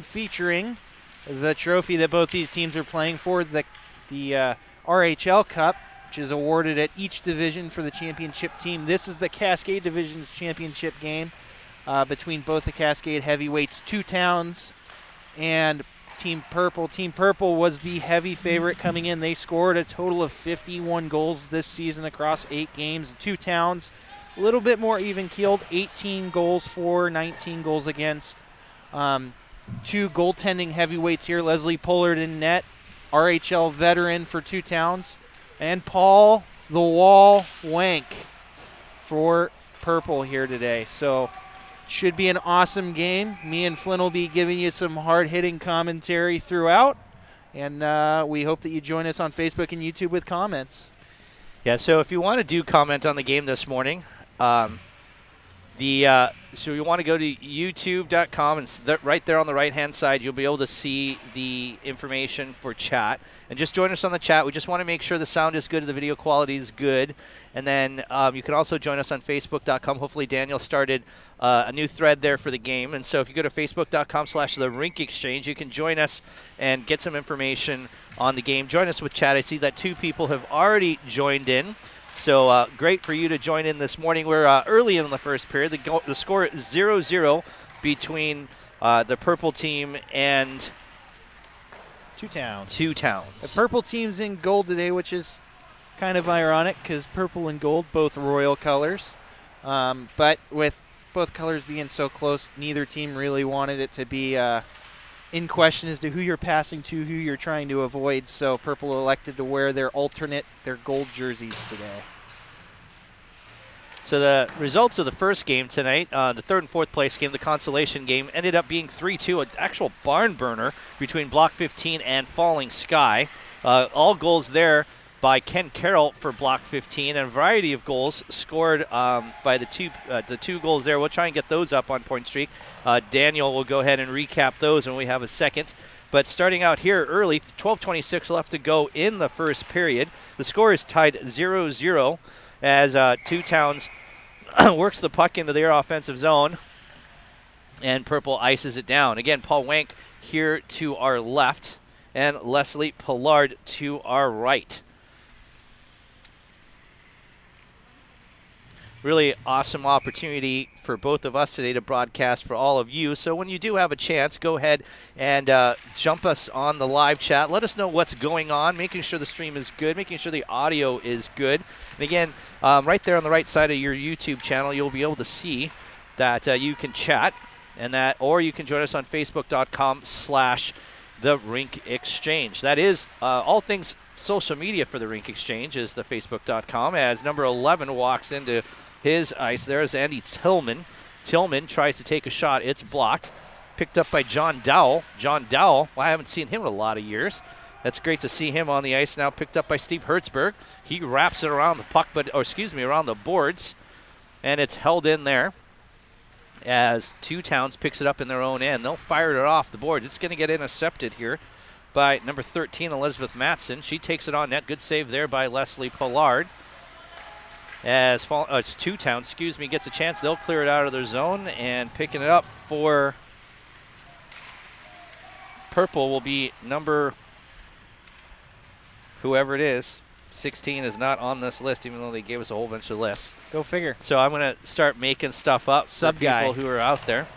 featuring the trophy that both these teams are playing for, the RHL Cup, which is awarded at each division for the championship team. This is the Cascade Division's championship game between both the Cascade heavyweights, Two Towns and Team Purple. Team Purple was the heavy favorite coming in. They scored a total of 51 goals this season across 8 games. Two Towns, a little bit more even-keeled, 18 goals for, 19 goals against. Two goaltending heavyweights here, Leslie Pollard in net, RHL veteran for Two Towns, and Paul the Wall Wank for Purple here today. So should be an awesome game. Me and Flynn will be giving you some hard-hitting commentary throughout, and we hope that you join us on Facebook and YouTube with comments. Yeah, so if you want to do comment on the game this morning, so you want to go to youtube.com, and right there on the right-hand side, you'll be able to see the information for chat. And just join us on the chat. We just want to make sure the sound is good, the video quality is good. And then you can also join us on facebook.com. Hopefully Daniel started a new thread there for the game. And so if you go to facebook.com/the Rink Exchange, you can join us and get some information on the game. Join us with chat. I see that 2 people have already joined in. So great for you to join in this morning. We're early in the first period. The score is 0-0 between the Purple team and Two Towns. The Purple team's in gold today, which is kind of ironic because purple and gold, both royal colors. But with both colors being so close, neither team really wanted it to be in question as to who you're passing to, who you're trying to avoid. So Purple elected to wear their gold jerseys today. So the results of the first game tonight, the third and fourth place game, the consolation game, ended up being 3-2, an actual barn burner between Block 15 and Falling Sky. All goals there by Ken Carroll for Block 15, and a variety of goals scored by the two goals there. We'll try and get those up on Point Streak. Daniel will go ahead and recap those when we have a second. But starting out here early, 12:26 left to go in the first period. The score is tied 0-0 as Two Towns works the puck into their offensive zone, and Purple ices it down. Again, Paul Wank here to our left, and Leslie Pollard to our right. Really awesome opportunity for both of us today to broadcast for all of you. So when you do have a chance, go ahead and jump us on the live chat. Let us know what's going on, making sure the stream is good, making sure the audio is good. And again, right there on the right side of your YouTube channel, you'll be able to see that you can chat, or you can join us on facebook.com/the Rink Exchange. That is all things social media for the Rink Exchange is the facebook.com, as number 11 walks into his ice. There's Andy Tillman. Tillman tries to take a shot. It's blocked. Picked up by John Dowell. John Dowell, well, I haven't seen him in a lot of years. That's great to see him on the ice now. Picked up by Steve Hertzberg. He wraps it around the puck, around the boards, and it's held in there as Two Towns picks it up in their own end. They'll fire it off the board. It's going to get intercepted here by number 13, Elizabeth Matson. She takes it on net. Good save there by Leslie Pollard. As it's Two Towns, gets a chance. They'll clear it out of their zone, and picking it up for Purple will be number whoever it is. 16 is not on this list, even though they gave us a whole bunch of lists. Go figure. So I'm going to start making stuff up for people who are out there.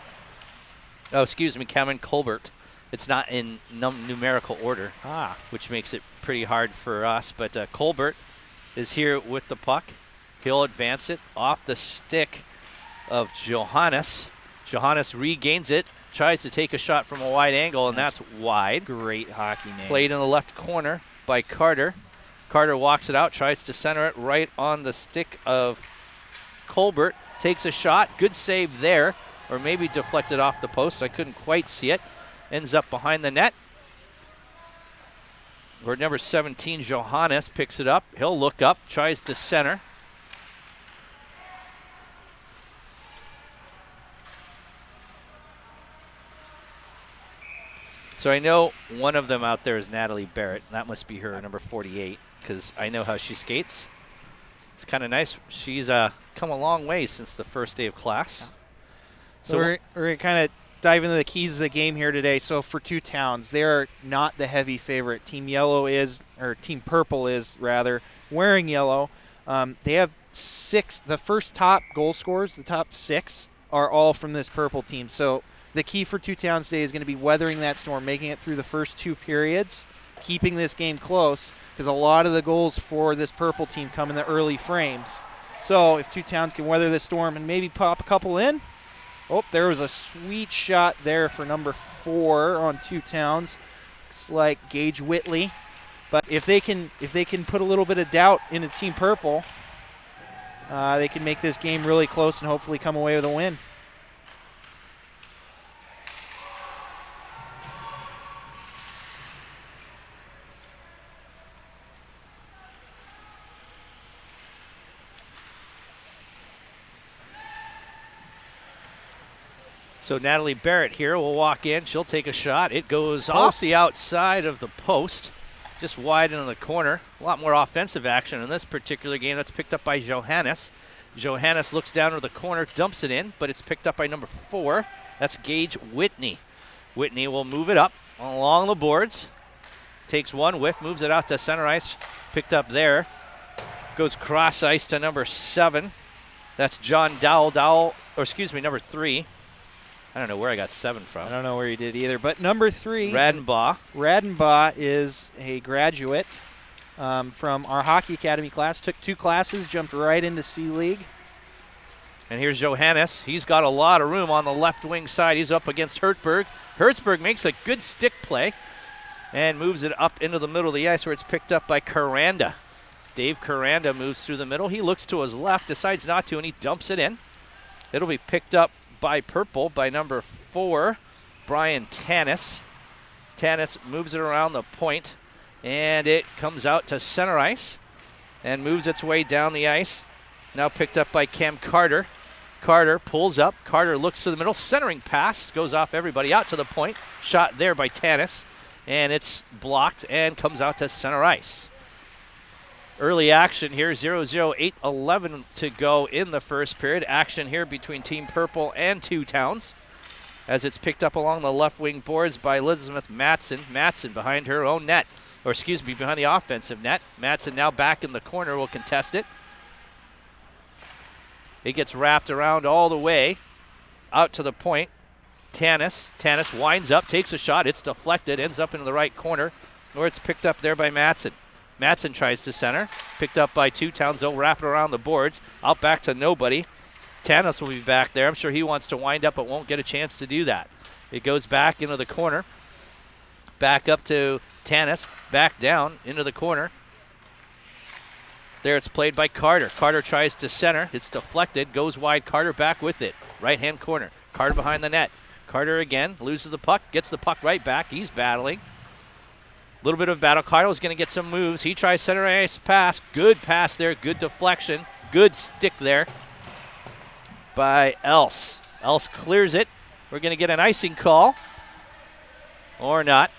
Oh, Cameron Colbert. It's not in numerical order, which makes it pretty hard for us. But Colbert is here with the puck. He'll advance it off the stick of Johannes. Johannes regains it, tries to take a shot from a wide angle, and that's wide. Great hockey name. Played in the left corner by Carter. Carter walks it out, tries to center it right on the stick of Colbert. Takes a shot. Good save there, or maybe deflected off the post. I couldn't quite see it. Ends up behind the net. Or number 17, Johannes, picks it up. He'll look up, tries to center. So I know one of them out there is Natalie Barrett. That must be her, number 48, because I know how she skates. It's kind of nice. She's come a long way since the first day of class. So we're kind of dive into the keys of the game here today. So for two towns, they're not the heavy favorite. Team Purple is rather wearing yellow. They have 6. The first top goal scorers, the top 6, are all from this purple team. So the key for two towns today is going to be weathering that storm, making it through the first 2 periods, keeping this game close, because a lot of the goals for this purple team come in the early frames. So if two towns can weather this storm and maybe pop a couple in. Oh, there was a sweet shot there for number 4 on two towns. Looks like Gage Whitley. But if they can put a little bit of doubt into Team Purple, they can make this game really close and hopefully come away with a win. So Natalie Barrett here will walk in. She'll take a shot. It goes off the outside of the post, just wide into the corner. A lot more offensive action in this particular game. That's picked up by Johannes. Johannes looks down to the corner, dumps it in, but it's picked up by number 4. That's Gage Whitney. Whitney will move it up along the boards. Takes one whiff, moves it out to center ice. Picked up there. Goes cross ice to number 7. That's John Dowell. Number 3. I don't know where I got 7 from. I don't know where you did either. But number 3, Radenbaugh. Radenbaugh is a graduate from our hockey academy class. Took 2 classes, jumped right into C-League. And here's Johannes. He's got a lot of room on the left wing side. He's up against Hertzberg. Hertzberg makes a good stick play and moves it up into the middle of the ice where it's picked up by Caranda. Dave Caranda moves through the middle. He looks to his left, decides not to, and he dumps it in. It'll be picked up by Purple by number 4, Brian Tanis. Tanis moves it around the point, and it comes out to center ice and moves its way down the ice. Now picked up by Cam Carter. Carter pulls up. Carter looks to the middle. Centering pass goes off everybody out to the point. Shot there by Tanis, and it's blocked and comes out to center ice. Early action here, 0-0, 8:11 to go in the first period. Action here between Team Purple and two towns as it's picked up along the left wing boards by Elizabeth Matson. Matson behind her own net, behind the offensive net. Matson now back in the corner will contest it. It gets wrapped around all the way out to the point. Tanis winds up, takes a shot. It's deflected, ends up into the right corner, or it's picked up there by Matson. Matson tries to center. Picked up by two towns. They'll wrap it around the boards. Out back to nobody. Tanis will be back there. I'm sure he wants to wind up but won't get a chance to do that. It goes back into the corner. Back up to Tanis. Back down into the corner. There it's played by Carter. Carter tries to center. It's deflected. Goes wide. Carter back with it. Right-hand corner. Carter behind the net. Carter again. Loses the puck. Gets the puck right back. He's battling. Little bit of battle. Carter's going to get some moves. He tries center ice pass. Good pass there. Good deflection. Good stick there by Else. Else clears it. We're going to get an icing call. Or not.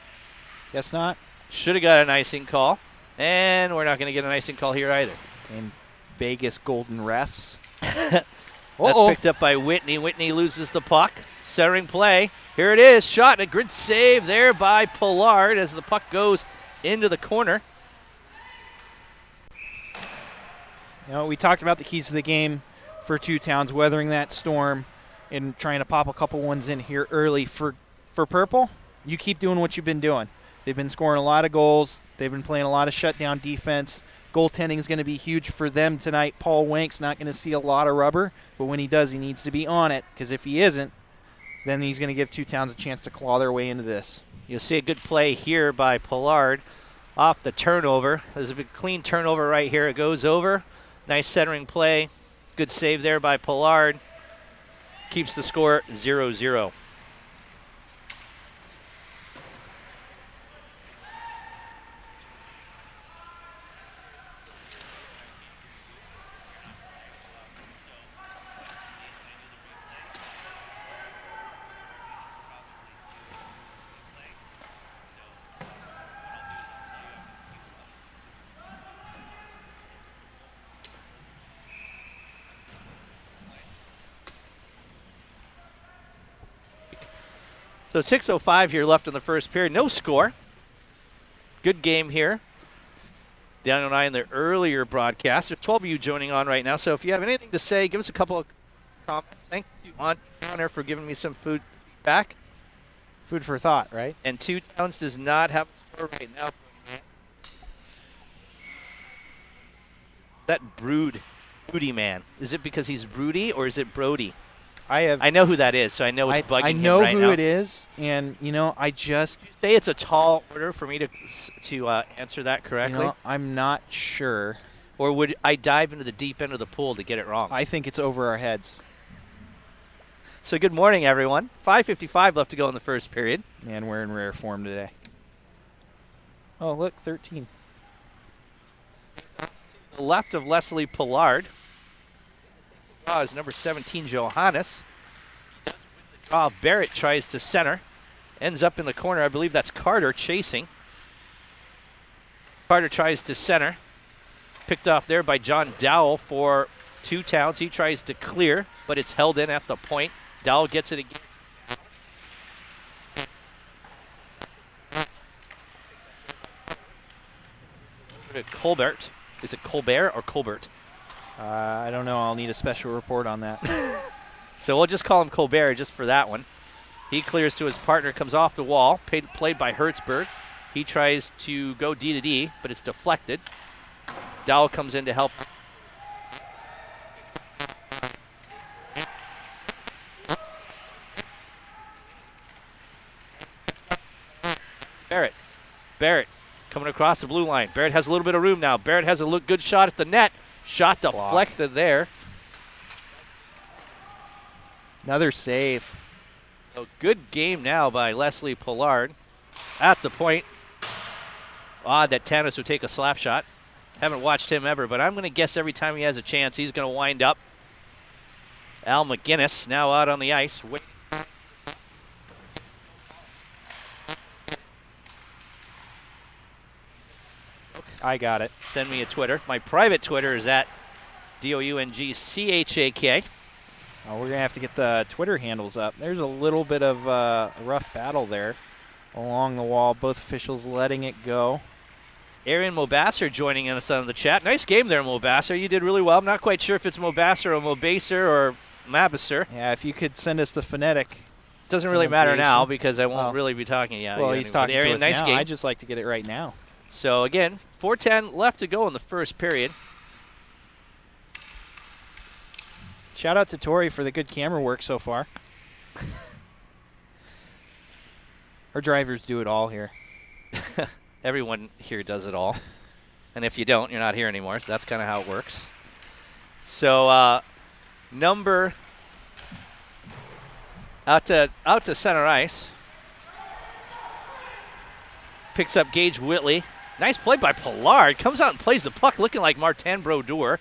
Guess not. Should have got an icing call. And we're not going to get an icing call here either. And Vegas Golden refs. That's picked up by Whitney. Whitney loses the puck. Centering play. Here it is. Shot. A good save there by Pollard as the puck goes into the corner. You know, we talked about the keys to the game for two towns, weathering that storm and trying to pop a couple ones in here early. For Purple, you keep doing what you've been doing. They've been scoring a lot of goals. They've been playing a lot of shutdown defense. Goaltending is going to be huge for them tonight. Paul Wank's not going to see a lot of rubber, but when he does, he needs to be on it, because if he isn't, then he's going to give two towns a chance to claw their way into this. You'll see a good play here by Pollard off the turnover. There's a big clean turnover right here. It goes over. Nice centering play. Good save there by Pollard. Keeps the score 0-0. So 6:05 here left in the first period. No score. Good game here. Daniel and I in the earlier broadcast. There's 12 of you joining on right now. So if you have anything to say, give us a couple of comments. Thanks to Aunt Connor for giving me some food back. Food for thought, right? And Two Towns does not have a score right now. That broody man. Is it because he's broody or is it Brody? I know who that is, so I know it's bugging him right now. I know who it is, and I just say it's a tall order for me to answer that correctly. I'm not sure. Or would I dive into the deep end of the pool to get it wrong? I think it's over our heads. So good morning, everyone. 5:55 left to go in the first period. Man, we're in rare form today. Oh, look, 13. To the left of Leslie Pollard is number 17, Johannes. Barrett tries to center. Ends up in the corner. I believe that's Carter chasing. Carter tries to center. Picked off there by John Dowell for Two Towns. He tries to clear, but it's held in at the point. Dowell gets it again. Colbert. Is it Colbert or Colbert? I don't know. I'll need a special report on that. So we'll just call him Colbert just for that one. He clears to his partner, comes off the wall, played by Hertzberg. He tries to go D to D, but it's deflected. Dowell comes in to help. Barrett coming across the blue line. Barrett has a little bit of room now. Barrett has a good shot at the net. Shot deflected there. Another save. So good game now by Leslie Pollard. At the point. Odd that Tanis would take a slap shot. Haven't watched him ever, but I'm going to guess every time he has a chance, he's going to wind up. Al McGinnis now out on the ice. I got it. Send me a Twitter. My private Twitter is at DOUNGCHAK. Oh, we're going to have to get the Twitter handles up. There's a little bit of a rough battle there along the wall. Both officials letting it go. Arian Mobasser joining us on the chat. Nice game there, Mobasser. You did really well. I'm not quite sure if it's Mobasser or Mobaser or Mabasser. Yeah, if you could send us the phonetic. Doesn't really matter now because I won't really be talking. Yeah. Well, he's talking Arian, to us nice now. game. I just like to get it right now. So, again, 4:10 left to go in the first period. Shout out to Tori for the good camera work so far. Our drivers do it all here. Everyone here does it all. And if you don't, you're not here anymore. So that's kind of how it works. So, number out to center ice. Picks up Gage Whitley. Nice play by Pollard. Comes out and plays the puck looking like Martin Brodeur.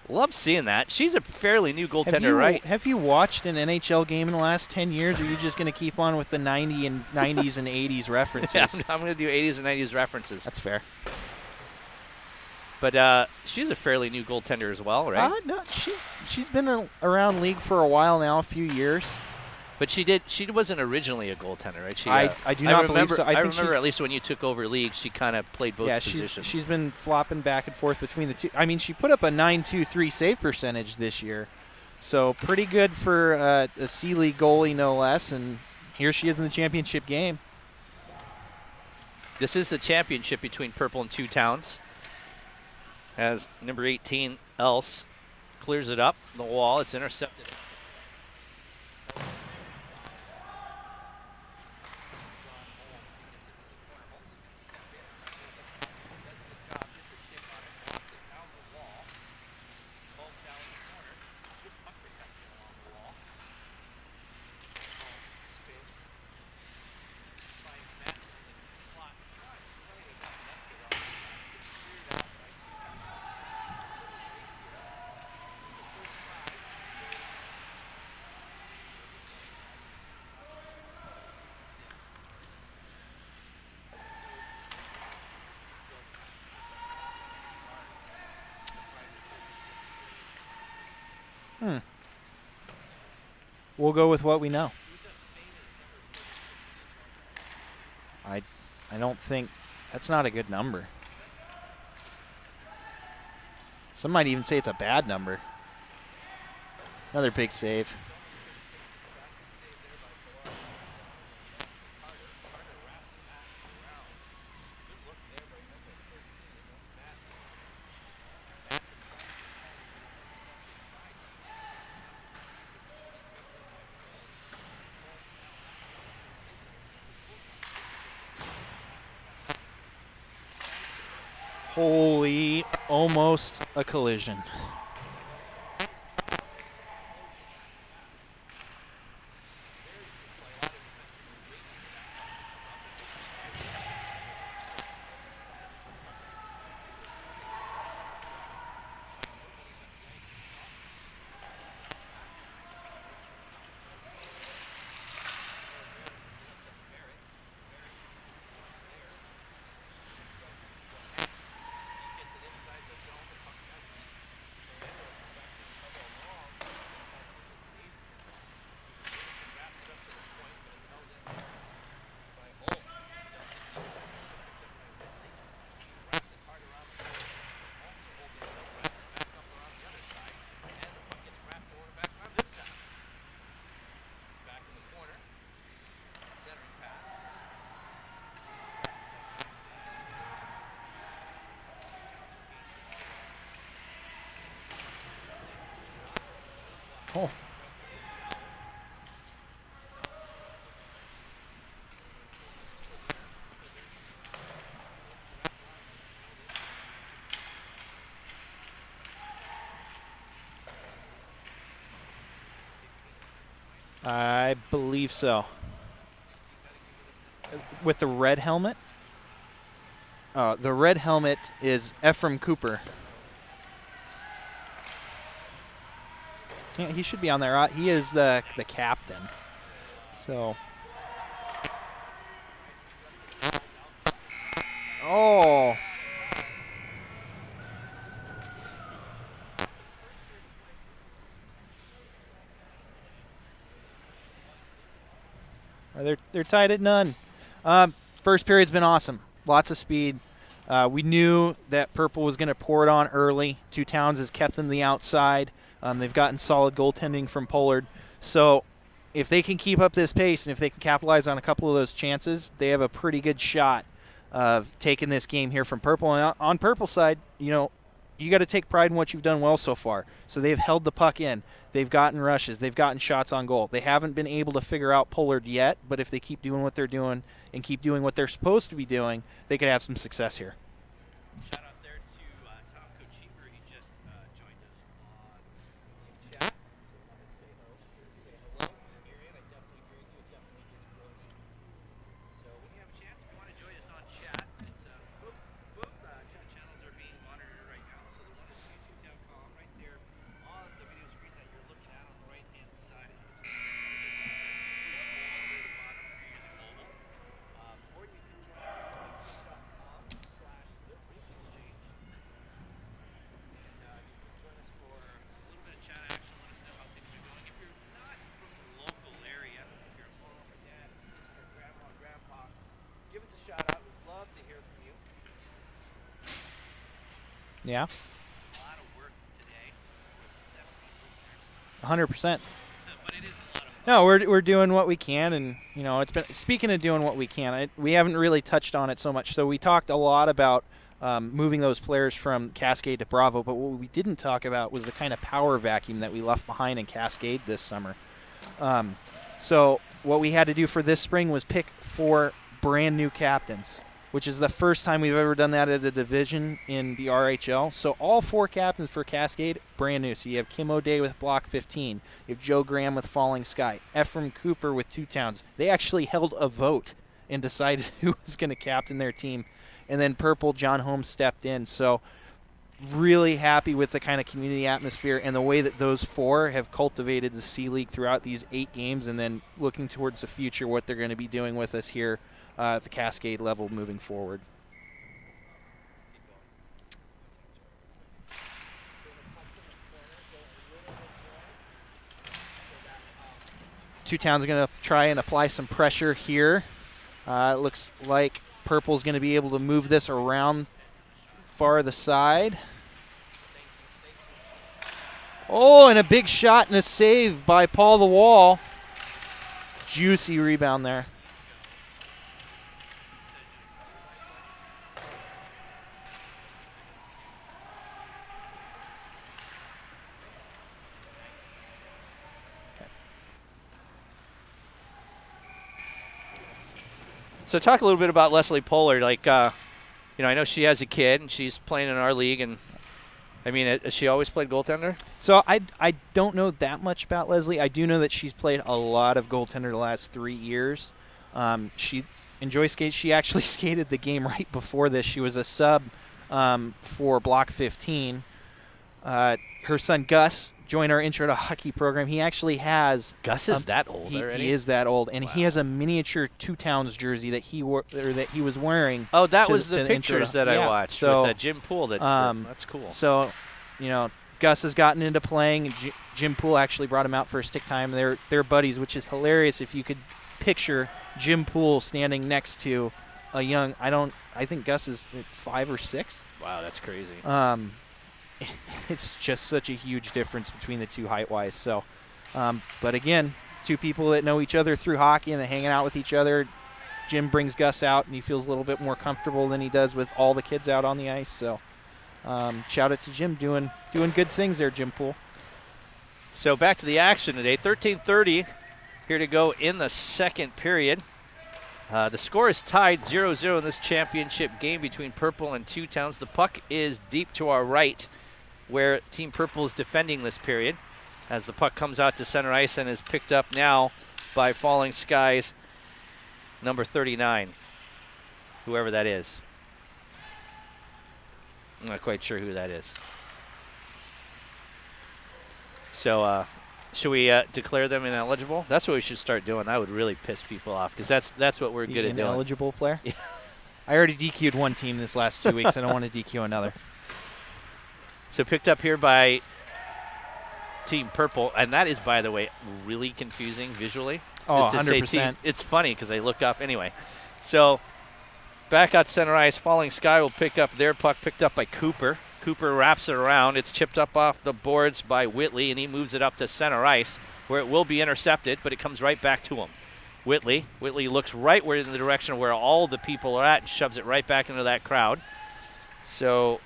Love seeing that. She's a fairly new goaltender, right? Have you watched an NHL game in the last 10 years, or are you just going to keep on with the 90s and 80s references? Yeah, I'm going to do 80s and 90s references. That's fair. But she's a fairly new goaltender as well, right? No, she's been around league for a while now, a few years. But she wasn't originally a goaltender, right? I do not believe so. I remember at least when you took over league, she kind of played both positions. She's been flopping back and forth between the two. I mean, she put up a .923 save percentage this year. So pretty good for a C-League goalie, no less. And here she is in the championship game. This is the championship between Purple and Two Towns. As number 18, Else, clears it up the wall. It's intercepted. We'll go with what we know. I don't think that's not a good number. Some might even say it's a bad number. Another big save. Holy, almost a collision. Oh. I believe so. With the red helmet? The red helmet is Ephraim Cooper. Yeah, he should be on there. He is the captain. So. Oh. They're tied at none. First period's been awesome. Lots of speed. We knew that Purple was going to pour it on early. Two Towns has kept them the outside. They've gotten solid goaltending from Pollard. So if they can keep up this pace and if they can capitalize on a couple of those chances, they have a pretty good shot of taking this game here from Purple. And on Purple side, you got to take pride in what you've done well so far. So they've held the puck in. They've gotten rushes. They've gotten shots on goal. They haven't been able to figure out Pollard yet, but if they keep doing what they're doing and keep doing what they're supposed to be doing, they could have some success here. Shout out there to Tom Cocheeper. He just joined us on chat. So I wanted to say hello. Miriam, I definitely agree with you. It definitely is brilliant. So when you have a chance, if you want to join us on chat, it's both chat channels are being monitored right now. So the one is youtube.com right there on the video screen that you're looking at on the right hand side. Or you can join us on facebook.com/therrinkexchange. You can join us for a little bit of chat action. Let us know how things are going. If you're not from the local area, if you're a mom or dad, a sister, grandma, or grandpa, give us a shout out. We'd love to hear from you. Yeah. A lot of work today with 17 listeners. 100%. But it is a lot of fun. No, we're doing what we can, and it's been. Speaking of doing what we can, we haven't really touched on it so much. So we talked a lot about moving those players from Cascade to Bravo, but what we didn't talk about was the kind of power vacuum that we left behind in Cascade this summer. So what we had to do for this spring was pick 4 brand new captains, which is the first time we've ever done that at a division in the RHL. So all 4 captains for Cascade, brand new. So you have Kim O'Day with Block 15. You have Joe Graham with Falling Sky. Ephraim Cooper with Two Towns. They actually held a vote and decided who was going to captain their team. And then Purple, John Holmes stepped in. So really happy with the kind of community atmosphere and the way that those 4 have cultivated the C-League throughout these 8 games, and then looking towards the future, what they're going to be doing with us here at the Cascade level moving forward. Two Towns are going to try and apply some pressure here. It looks like Purple's going to be able to move this around far the side. Oh, and a big shot and a save by Paul the Wall. Juicy rebound there. So talk a little bit about Leslie Pollard. Like, I know she has a kid and she's playing in our league. And I mean, has she always played goaltender? So I don't know that much about Leslie. I do know that she's played a lot of goaltender the last 3 years. She enjoys skate. She actually skated the game right before this. She was a sub for Block 15. Her son Gus joined our intro to hockey program. He actually has Gus is that old already? He is that old, and wow. He has a miniature Two Towns jersey that he was wearing. Oh, that was the pictures that I watched so, with Jim Poole. That's cool. So, Gus has gotten into playing. Jim Poole actually brought him out for a stick time. They're buddies, which is hilarious. If you could picture Jim Poole standing next to a young, I think Gus is 5 or 6. Wow, that's crazy. It's just such a huge difference between the two height-wise. So, but again, two people that know each other through hockey and they're hanging out with each other. Jim brings Gus out, and he feels a little bit more comfortable than he does with all the kids out on the ice. So, shout out to Jim doing good things there, Jim Poole. So back to the action today. 13:30 here to go in the second period. The score is tied 0-0 in this championship game between Purple and Two Towns. The puck is deep to our right, where Team Purple is defending this period, as the puck comes out to center ice and is picked up now by Falling Skies number 39, whoever that is. I'm not quite sure who that is. So should we declare them ineligible? That's what we should start doing. That would really piss people off, because that's what we're good at doing. Ineligible player? Yeah. I already DQ'd one team this last 2 weeks. I don't want to DQ another. So picked up here by Team Purple, and that is, by the way, really confusing visually. Oh, is to say 100%. team. It's funny because I look up anyway. So back out center ice, Falling Sky will pick up their puck, picked up by Cooper. Cooper wraps it around. It's chipped up off the boards by Whitley, and he moves it up to center ice, where it will be intercepted, but it comes right back to him. Whitley looks right where in the direction where all the people are at and shoves it right back into that crowd. So,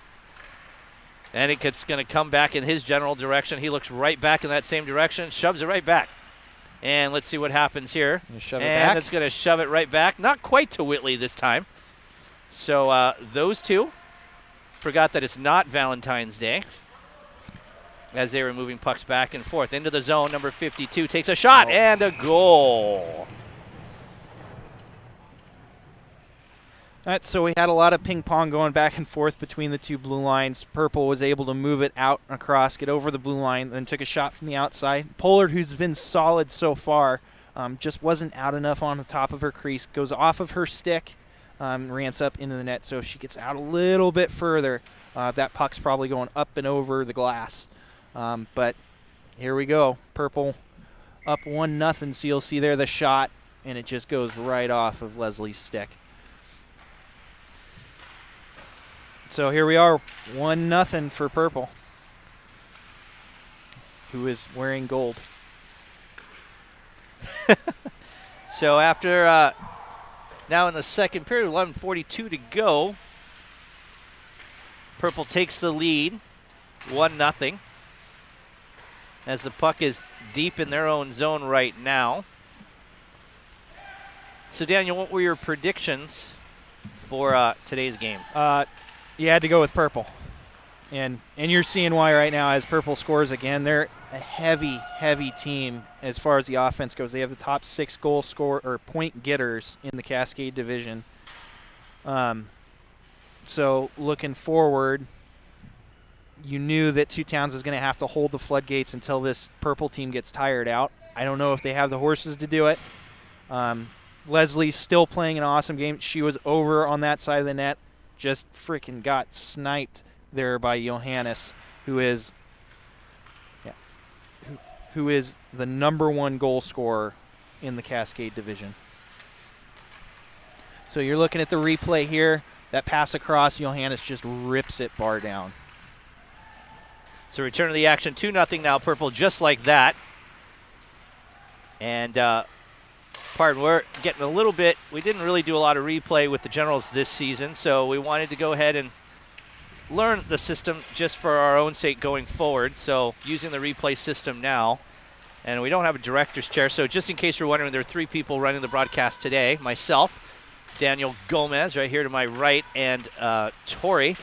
and it's going to come back in his general direction. He looks right back in that same direction, shoves it right back. And let's see what happens here. Shove it back. And it's going to shove it right back. Not quite to Whitley this time. So those two forgot that it's not Valentine's Day, as they were moving pucks back and forth. Into the zone, number 52 takes a shot and a goal. All right, so we had a lot of ping pong going back and forth between the two blue lines. Purple was able to move it out and across, get over the blue line, then took a shot from the outside. Pollard, who's been solid so far, just wasn't out enough on the top of her crease. Goes off of her stick, ramps up into the net. So if she gets out a little bit further, that puck's probably going up and over the glass. But here we go. Purple up 1-0, so you'll see there the shot, and it just goes right off of Leslie's stick. So here we are, 1-0 for Purple, who is wearing gold. So after now in the second period, 11:42 to go, Purple takes the lead, 1-0, as the puck is deep in their own zone right now. So Daniel, what were your predictions for today's game? You had to go with Purple. And you're seeing why right now as Purple scores again. They're a heavy team as far as the offense goes. They have the top 6 goal scorer or point getters in the Cascade division. So looking forward, you knew that Two Towns was going to have to hold the floodgates until this Purple team gets tired out. I don't know if they have the horses to do it. Leslie's still playing an awesome game. She was over on that side of the net. Just freaking got sniped there by Johannes, who is the #1 goal scorer in the Cascade division. So you're looking at the replay here. That pass across, Johannes just rips it bar down. So return of the action, 2-0 now, Purple, just like that. And, pardon, we're getting a little bit, we didn't really do a lot of replay with the Generals this season, so we wanted to go ahead and learn the system just for our own sake going forward. So using the replay system now. And we don't have a director's chair, so just in case you're wondering, there are 3 people running the broadcast today. Myself, Daniel Gomez right here to my right, and Tori.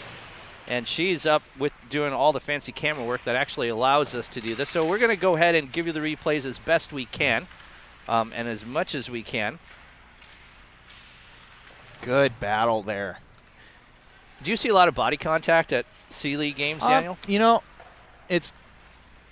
And she's up with doing all the fancy camera work that actually allows us to do this. So we're going to go ahead and give you the replays as best we can, and as much as we can. Good battle there. Do you see a lot of body contact at C-League games, Daniel? You know, it's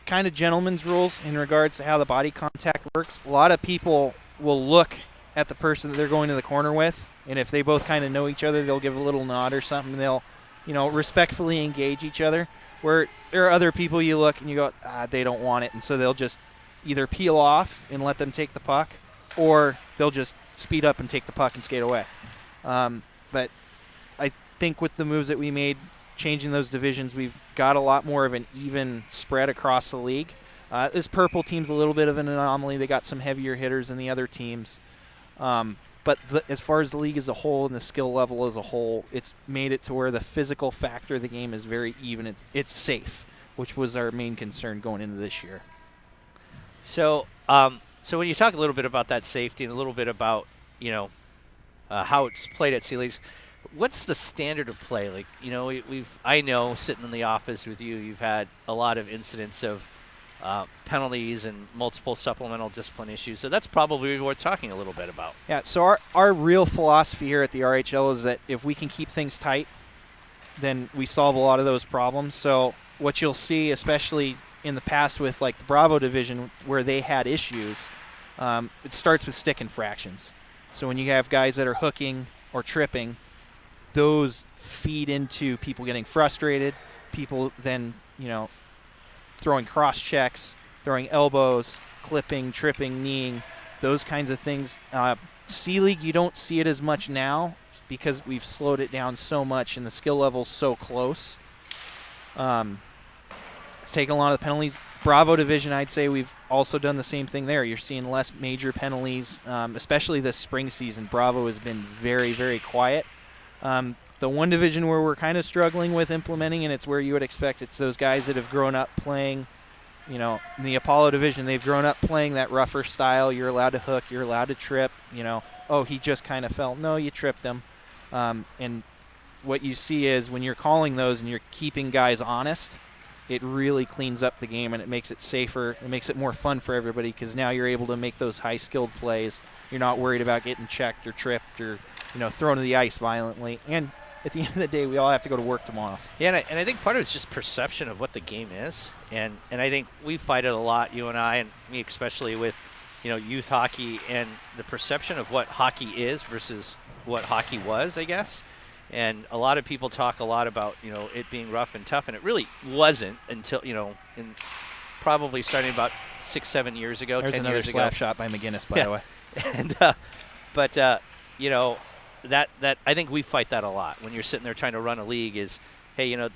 kind of gentleman's rules in regards to how the body contact works. A lot of people will look at the person that they're going to the corner with, and if they both kind of know each other, they'll give a little nod or something, and they'll, you know, respectfully engage each other. Where there are other people you look and you go, they don't want it, and so they'll just either peel off and let them take the puck, or they'll just speed up and take the puck and skate away. But I think with the moves that we made, changing those divisions, we've got a lot more of an even spread across the league. This Purple team's a little bit of an anomaly. They got some heavier hitters than the other teams. But as far as the league as a whole and the skill level as a whole, it's made it to where the physical factor of the game is very even. It's safe, which was our main concern going into this year. So, so when you talk a little bit about that safety and a little bit about, you know, how it's played at C-Leagues, what's the standard of play? Like, you know, I know sitting in the office with you, you've had a lot of incidents of penalties and multiple supplemental discipline issues. So that's probably what we're talking a little bit about. Yeah, so our real philosophy here at the RHL is that if we can keep things tight, then we solve a lot of those problems. So what you'll see, especially in the past with like the Bravo division where they had issues, it starts with stick infractions. So when you have guys that are hooking or tripping, those feed into people getting frustrated, people then, you know, throwing cross checks, throwing elbows, clipping, tripping, kneeing, those kinds of things. C-League, you don't see it as much now because we've slowed it down so much and the skill level's so close. It's taken a lot of the penalties. Bravo division, I'd say we've also done the same thing there. You're seeing less major penalties, especially this spring season. Bravo has been very, very quiet. The one division where we're kind of struggling with implementing, and it's where you would expect, it's those guys that have grown up playing, you know, in the Apollo division, they've grown up playing that rougher style. You're allowed to hook, you're allowed to trip, you know, oh, he just kind of fell. No, you tripped him. And what you see is when you're calling those and you're keeping guys honest, it really cleans up the game and it makes it safer. It makes it more fun for everybody because now you're able to make those high-skilled plays. You're not worried about getting checked or tripped or, you know, thrown to the ice violently. And at the end of the day, we all have to go to work tomorrow. Yeah, and I think part of it's just perception of what the game is. And I think we fight it a lot, you and I, and me especially with, you know, youth hockey and the perception of what hockey is versus what hockey was, I guess. And a lot of people talk a lot about, you know, it being rough and tough, and it really wasn't until, you know, in probably starting about 6-7 years ago, There's 10 another years ago. slap shot by McGinnis, by the way. And but you know, that I think we fight that a lot when you're sitting there trying to run a league is, hey, you know,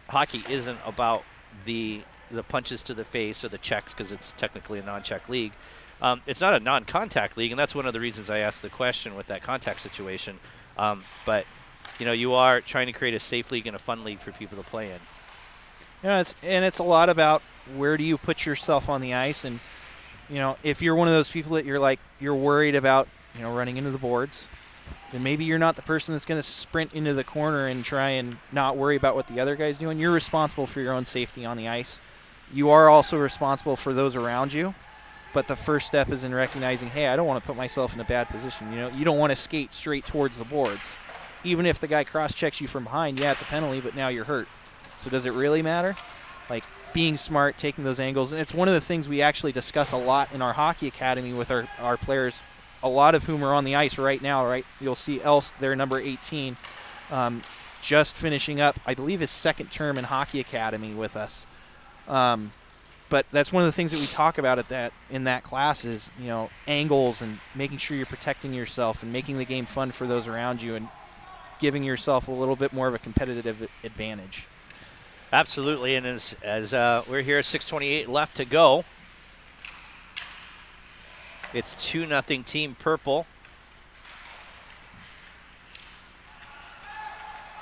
hockey isn't about the punches to the face or the checks because it's technically a non-check league. It's not a non-contact league, and that's one of the reasons I asked the question with that contact situation. But you know, you are trying to create a safe league and a fun league for people to play in. Yeah, it's a lot about where do you put yourself on the ice, and you know, if you're one of those people that you're worried about, you know, running into the boards, then maybe you're not the person that's going to sprint into the corner and try and not worry about what the other guy's doing. You're responsible for your own safety on the ice. You are also responsible for those around you, but the first step is in recognizing, hey, I don't want to put myself in a bad position. You know, you don't want to skate straight towards the boards. Even if the guy cross-checks you from behind, yeah, it's a penalty, but now you're hurt. So does it really matter? Like, being smart, taking those angles. And it's one of the things we actually discuss a lot in our hockey academy with our players, a lot of whom are on the ice right now, right? You'll see Else, their number 18, just finishing up, I believe, his second term in hockey academy with us. But that's one of the things that we talk about in that class is, angles and making sure you're protecting yourself and making the game fun for those around you and giving yourself a little bit more of a competitive advantage. Absolutely, and as we're here, 6:28 left to go. It's 2-0 Team Purple.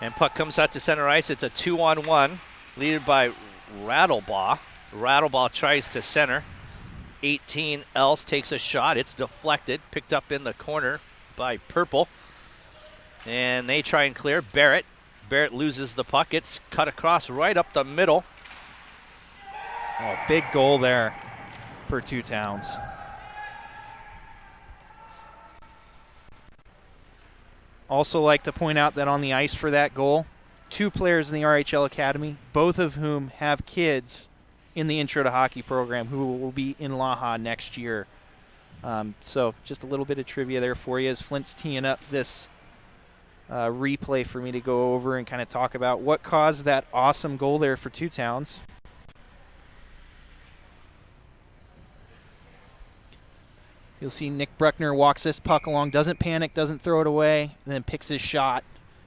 And puck comes out to center ice. It's a 2-on-1, leaded by Rattlebaugh. Rattlebaugh tries to center. 18 Else takes a shot. It's deflected, picked up in the corner by Purple. And they try and clear. Barrett loses the puck. It's cut across right up the middle. Oh, big goal there for Two Towns. Also like to point out that on the ice for that goal, 2 players in the RHL Academy, both of whom have kids in the Intro to Hockey program who will be in Laha next year. So just a little bit of trivia there for you as Flint's teeing up this replay for me to go over and kind of talk about what caused that awesome goal there for Two Towns. You'll see Nick Bruckner walks this puck along, doesn't panic, doesn't throw it away, and then picks his shot.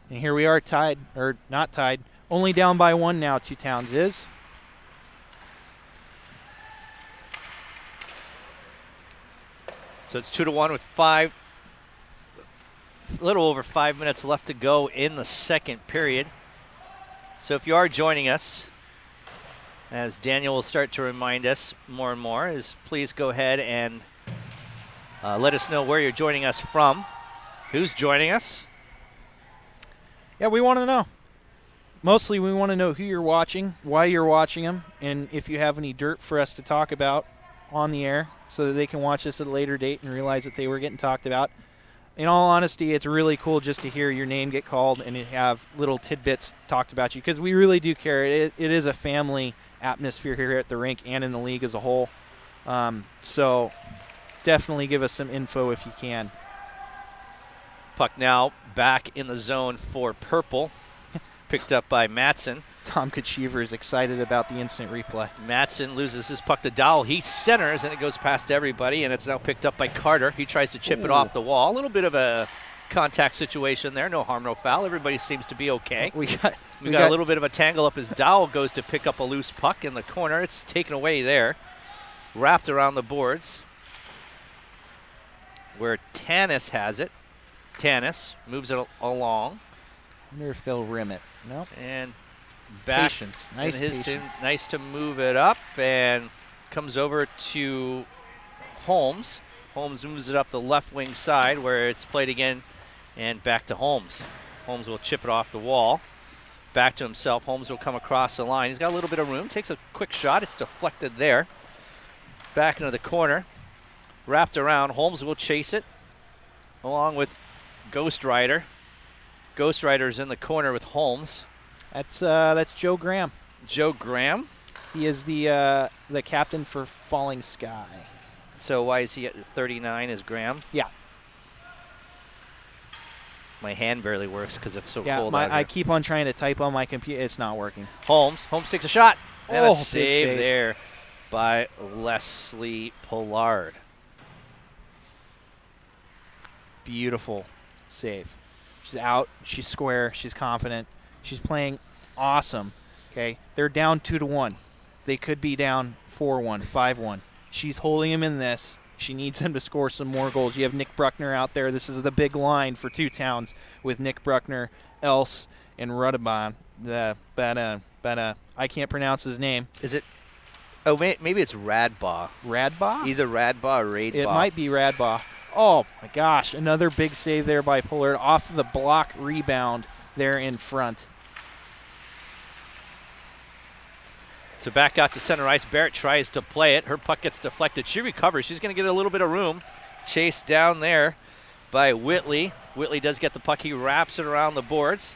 And here we are tied, or not tied, only down by 1 now, Two Towns is. So it's 2-1 with a little over 5 minutes left to go in the second period. So if you are joining us, as Daniel will start to remind us more and more, is please go ahead and let us know where you're joining us from. Who's joining us? Yeah, we want to know. Mostly we want to know who you're watching, why you're watching them, and if you have any dirt for us to talk about on the air so that they can watch this at a later date and realize that they were getting talked about. In all honesty, it's really cool just to hear your name get called and to have little tidbits talked about you because we really do care. It is a family atmosphere here at the rink and in the league as a whole. So definitely give us some info if you can. Puck now back in the zone for Purple. Picked up by Matson. Tom Kachiver is excited about the instant replay. Matson loses his puck to Dowell. He centers, and it goes past everybody, and it's now picked up by Carter. He tries to chip it off the wall. A little bit of a contact situation there. No harm, no foul. Everybody seems to be okay. We got a little bit of a tangle up as Dowell goes to pick up a loose puck in the corner. It's taken away there. Wrapped around the boards where Tanis has it. Tanis moves it along. I wonder if they'll rim it. Nope. And back. Patience. Nice patience. Nice to move it up and comes over to Holmes. Holmes moves it up the left wing side where it's played again and back to Holmes. Holmes will chip it off the wall. Back to himself. Holmes will come across the line. He's got a little bit of room. Takes a quick shot. It's deflected there. Back into the corner. Wrapped around. Holmes will chase it along with Ghost Rider. Ghost Rider's in the corner with Holmes. That's Joe Graham. Joe Graham? He is the captain for Falling Sky. So why is he at 39 as Graham? Yeah. My hand barely works because it's so cold out here. I keep on trying to type on my computer. It's not working. Holmes takes a shot. And a save save there by Leslie Pollard. Beautiful save. She's out. She's square. She's confident. She's playing awesome. Okay, they're down 2-1. They could be down 4-1, 5-1. She's holding him in this. She needs him to score some more goals. You have Nick Bruckner out there. This is the big line for Two Towns with Nick Bruckner, Else, and Rudabon. I can't pronounce his name. Is it? Oh, maybe it's Radbaugh. Radbaugh? Either Radbaugh or Radbaugh. It might be Radbaugh. Oh, my gosh. Another big save there by Pollard off the block rebound there in front. So back out to center ice. Barrett tries to play it. Her puck gets deflected. She recovers. She's going to get a little bit of room. Chased down there by Whitley. Whitley does get the puck. He wraps it around the boards.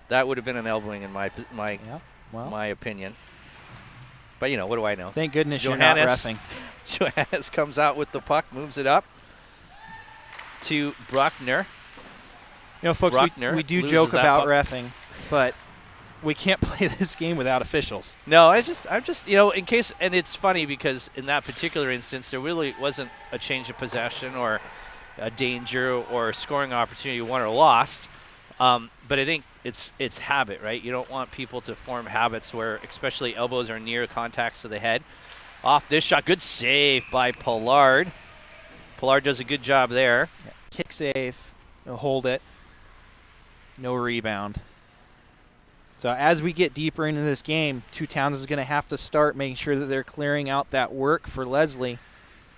That would have been an elbowing in my opinion. But, what do I know? Thank goodness you're not reffing. Johannes comes out with the puck, moves it up to Bruckner. Folks, we do joke about reffing, but we can't play this game without officials. No, I'm just, in case, and it's funny because in that particular instance, there really wasn't a change of possession or a danger or a scoring opportunity won or lost. But I think it's habit, right? You don't want people to form habits where, especially elbows are near contacts to the head. Off this shot, good save by Pollard. Pollard does a good job there. Yeah. Kick save, he'll hold it, no rebound. So as we get deeper into this game, Two Towns is going to have to start making sure that they're clearing out that work for Leslie.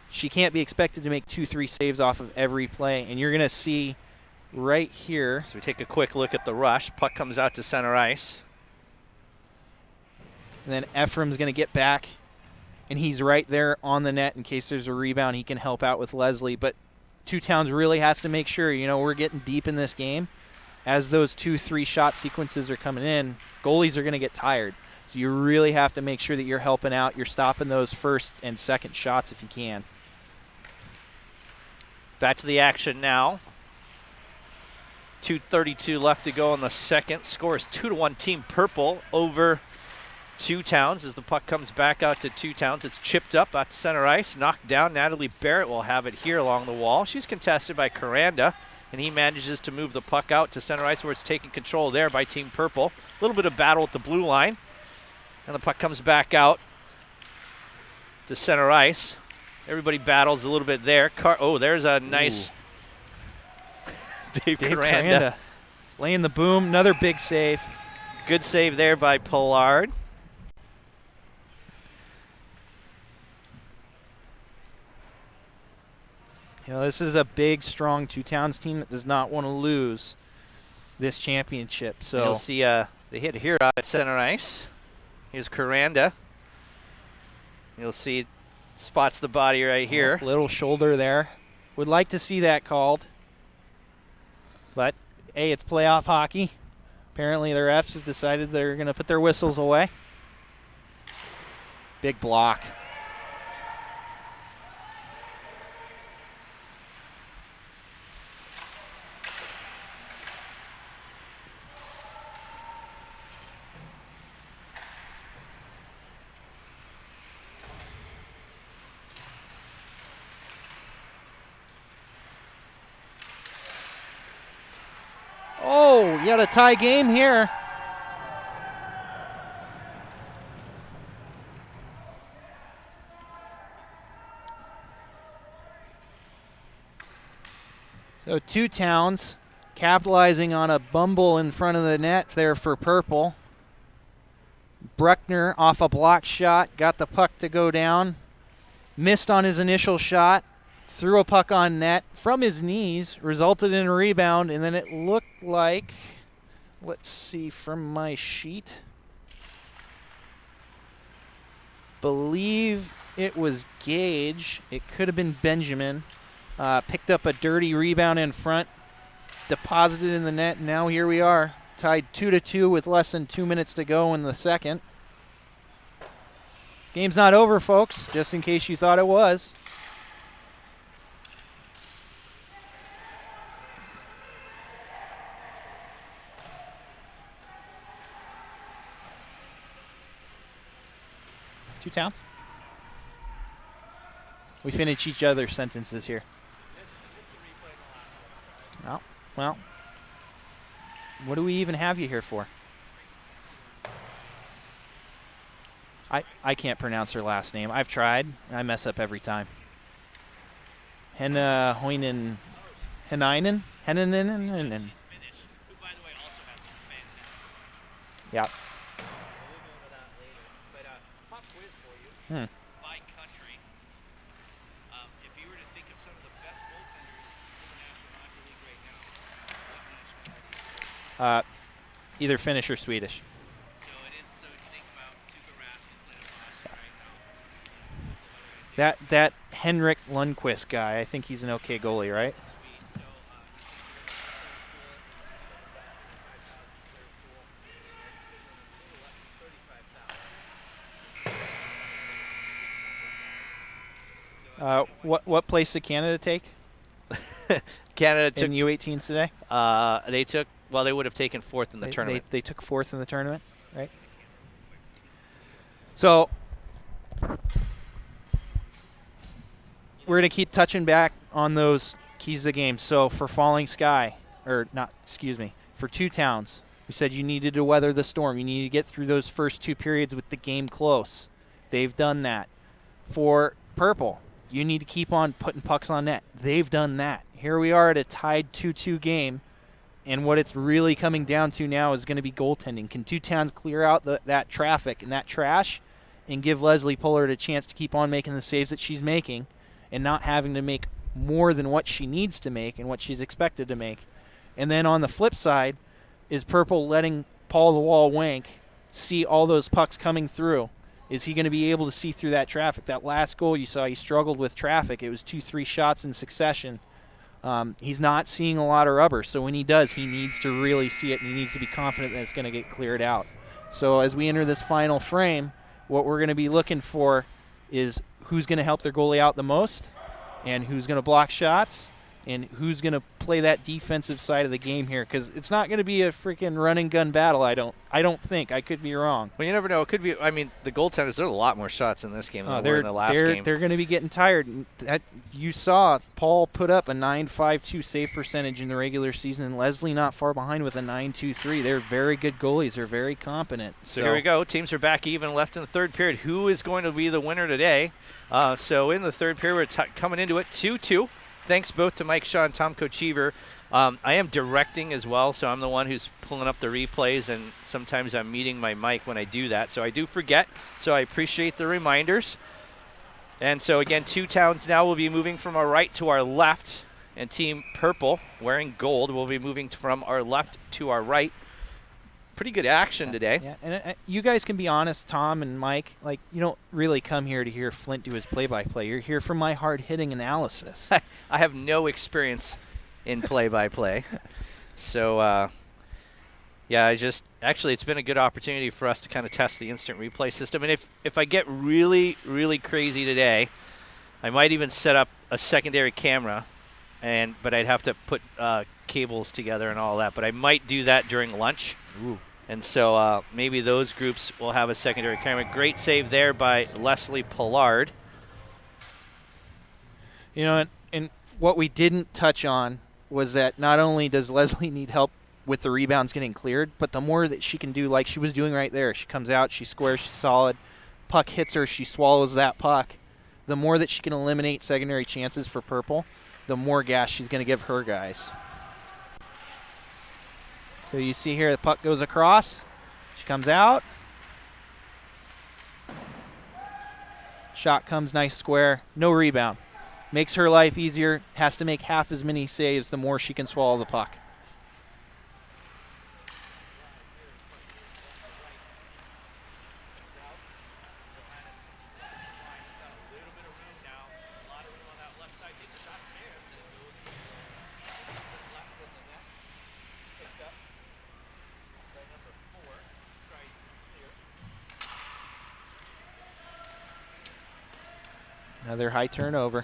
She can't be expected to make 2-3 saves off of every play, and you're going to see right here. So we take a quick look at the rush. Puck comes out to center ice. And then Ephraim's going to get back, and he's right there on the net in case there's a rebound. He can help out with Leslie, but Two Towns really has to make sure, we're getting deep in this game. As those 2-3 shot sequences are coming in, goalies are going to get tired. So you really have to make sure that you're helping out. You're stopping those first and second shots if you can. Back to the action now. 2:32 left to go in the second. Score is 2-1 Team Purple over Two Towns as the puck comes back out to Two Towns. It's chipped up at center ice, knocked down. Natalie Barrett will have it here along the wall. She's contested by Caranda, and he manages to move the puck out to center ice where it's taken control there by Team Purple. A little bit of battle at the blue line, and the puck comes back out to center ice. Everybody battles a little bit there. There's a nice Dave Caranda laying the boom. Another big save. Good save there by Pollard. This is a big, strong Two Towns team that does not want to lose this championship. So you'll see the hit here out at center ice. Here's Caranda. You'll see spots the body right here. Little shoulder there. Would like to see that called. But, hey, it's playoff hockey. Apparently the refs have decided they're going to put their whistles away. Big block. Oh, you got a tie game here. So Two Towns capitalizing on a bumble in front of the net there for Purple. Bruckner off a block shot, got the puck to go down. Missed on his initial shot. Threw a puck on net from his knees, resulted in a rebound, and then it looked like, let's see from my sheet, believe it was Gage. It could have been Benjamin. Picked up a dirty rebound in front, deposited in the net, and now here we are, tied 2-2 with less than 2 minutes to go in the second. This game's not over, folks, just in case you thought it was. Two Towns? We finish each other's sentences here. Oh, well, what do we even have you here for? I can't pronounce her last name. I've tried. I mess up every time. Henna Hoinen Henainen? Hennanen? Yeah. By country, if you were to think of some of the best goaltenders in the National Hockey League right now, what nationality? Either Finnish or Swedish. So it is. So if you think about Tuukka Rask is playing in Boston right now. That Henrik Lundqvist guy, I think he's an okay goalie, right? Sweet. So What place did Canada take Canada took in U18s today? they would have taken fourth in the tournament. They took fourth in the tournament? right? So we're going to keep touching back on those keys of the game. So for Falling Sky, or not, excuse me, for Two Towns, we said you needed to weather the storm. You needed to get through those first 2 periods with the game close. They've done that. For Purple, you need to keep on putting pucks on net. They've done that. Here we are at a tied 2-2 game, and what it's really coming down to now is going to be goaltending. Can Two Towns clear out that traffic and that trash and give Leslie Pullard a chance to keep on making the saves that she's making and not having to make more than what she needs to make and what she's expected to make? And then on the flip side, is Purple letting Paul the Wall Wank see all those pucks coming through? Is he going to be able to see through that traffic? That last goal you saw, he struggled with traffic. It was 2-3 shots in succession. He's not seeing a lot of rubber, so when he does, he needs to really see it, and he needs to be confident that it's going to get cleared out. So as we enter this final frame, what we're going to be looking for is who's going to help their goalie out the most, and who's going to block shots, and who's going to play that defensive side of the game here, because it's not going to be a freaking run and gun battle. I don't think. I could be wrong. Well, you never know. It could be. I mean, the goaltenders. There's a lot more shots in this game than there were in the last game. They're going to be getting tired. You saw Paul put up a .952 save percentage in the regular season, and Leslie not far behind with a .923. They're very good goalies. They're very competent. So here we go. Teams are back even, left in the third period. Who is going to be the winner today? So in the third period, we're coming into it 2-2. Thanks both to Mike Shaw and Tomko Cheever. I am directing as well, so I'm the one who's pulling up the replays, and sometimes I'm muting my mic when I do that, so I do forget. So I appreciate the reminders. And so again, Two Towns now will be moving from our right to our left, and Team Purple, wearing gold, will be moving from our left to our right. Pretty good action today. Yeah, and you guys can be honest, Tom and Mike. Like, you don't really come here to hear Flint do his play-by-play. You're here for my hard-hitting analysis. I have no experience in play-by-play. So, yeah, actually, it's been a good opportunity for us to kind of test the instant replay system. And if I get really, really crazy today, I might even set up a secondary camera, but I'd have to put cables together and all that. But I might do that during lunch. Ooh. And so maybe those groups will have a secondary camera. Great save there by Leslie Pullard. You know, and what we didn't touch on was that not only does Leslie need help with the rebounds getting cleared, but the more that she can do, like she was doing right there, she comes out, she squares, she's solid, puck hits her, she swallows that puck. The more that she can eliminate secondary chances for Purple, the more gas she's going to give her guys. So you see here the puck goes across. She comes out. Shot comes nice square. No rebound. Makes her life easier. Has to make half as many saves the more she can swallow the puck. Another high turnover.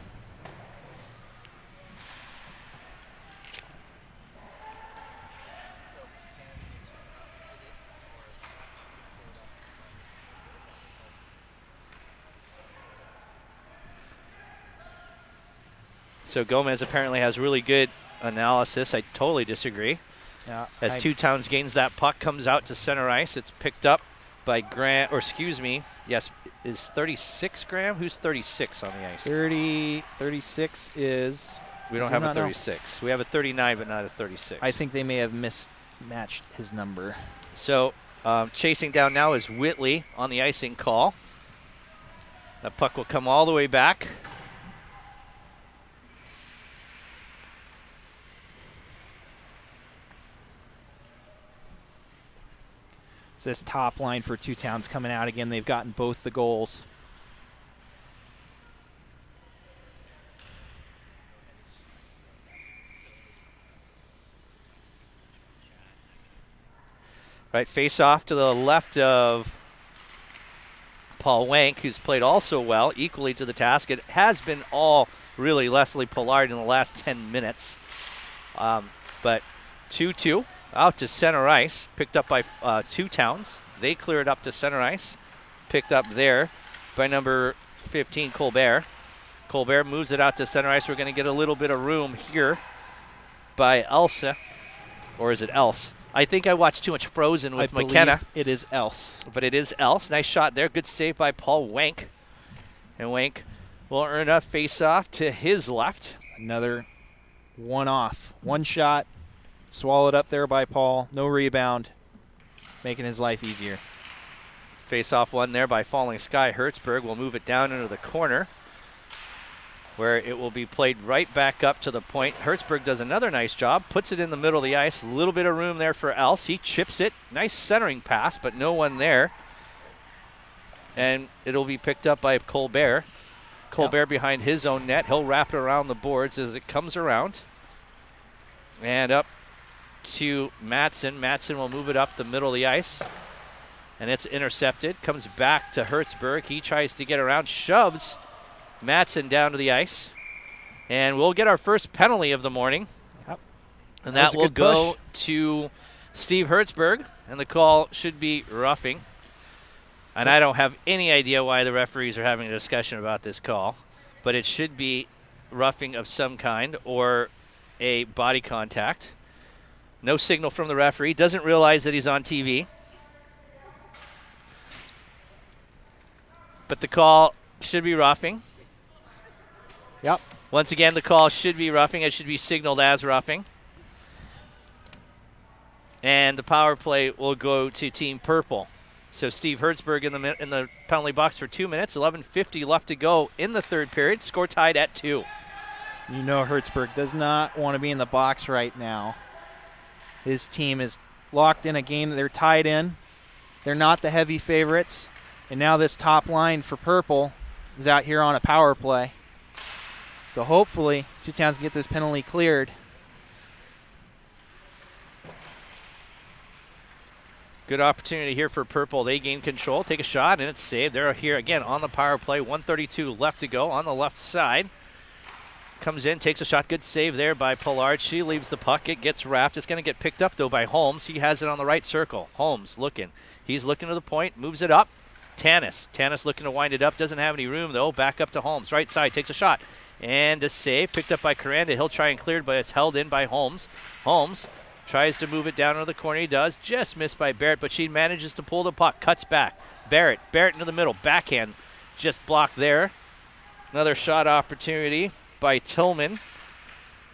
So Gomez apparently has really good analysis. I totally disagree. Yeah, As Two Towns gains that puck, comes out to center ice. It's picked up by Grant, or excuse me, yes, is 36 Graham? Who's 36 on the ice? 36 is... We don't have a 36. We have a 39, but not a 36. I think they may have mismatched his number. So chasing down now is Whitley on the icing call. That puck will come all the way back. It's this top line for Two Towns coming out again. They've gotten both the goals. Right, face off to the left of Paul Wank, who's played also well, equally to the task. It has been all really Leslie Pullard in the last 10 minutes. But 2-2 out to center ice, picked up by Two Towns. They clear it up to center ice. Picked up there by number 15, Colbert. Colbert moves it out to center ice. We're going to get a little bit of room here by Elsa. Or is it Else? I think I watched too much Frozen with McKenna. It is Else. But it is Else. Nice shot there. Good save by Paul Wank. And Wank will earn a face-off to his left. Another one-off. One shot. Swallowed up there by Paul. No rebound. Making his life easier. Face-off one there by Falling Sky. Hertzberg will move it down into the corner, where it will be played right back up to the point. Hertzberg does another nice job, puts it in the middle of the ice. A little bit of room there for Else. He chips it. Nice centering pass, but no one there. And it'll be picked up by Colbert. Colbert behind his own net. He'll wrap it around the boards as it comes around. And up to Madsen. Madsen will move it up the middle of the ice. And it's intercepted. Comes back to Hertzberg. He tries to get around, shoves Madsen down to the ice. And we'll get our first penalty of the morning. Yep. And that will go to Steve Hertzberg. And the call should be roughing. And I don't have any idea why the referees are having a discussion about this call. But it should be roughing of some kind or a body contact. No signal from the referee. Doesn't realize that he's on TV. But the call should be roughing. Yep. Once again, the call should be roughing. It should be signaled as roughing. And the power play will go to Team Purple. So Steve Hertzberg in the penalty box for 2 minutes. 11:50 left to go in the third period. Score tied at 2. You know Hertzberg does not want to be in the box right now. His team is locked in a game that they're tied in. They're not the heavy favorites. And now this top line for Purple is out here on a power play. So hopefully Two Towns can get this penalty cleared. Good opportunity here for Purple. They gain control, take a shot, and it's saved. They're here again on the power play. 1:32 left to go on the left side. Comes in, takes a shot. Good save there by Pollard. She leaves the puck. It gets wrapped. It's going to get picked up, though, by Holmes. He has it on the right circle. Holmes looking. He's looking to the point, moves it up. Tanis looking to wind it up. Doesn't have any room, though. Back up to Holmes. Right side, takes a shot. And a save. Picked up by Coranda. He'll try and clear it, but it's held in by Holmes. Holmes tries to move it down into the corner. He does. Just missed by Barrett, but she manages to pull the puck. Cuts back. Barrett into the middle. Backhand. Just blocked there. Another shot opportunity by Tillman.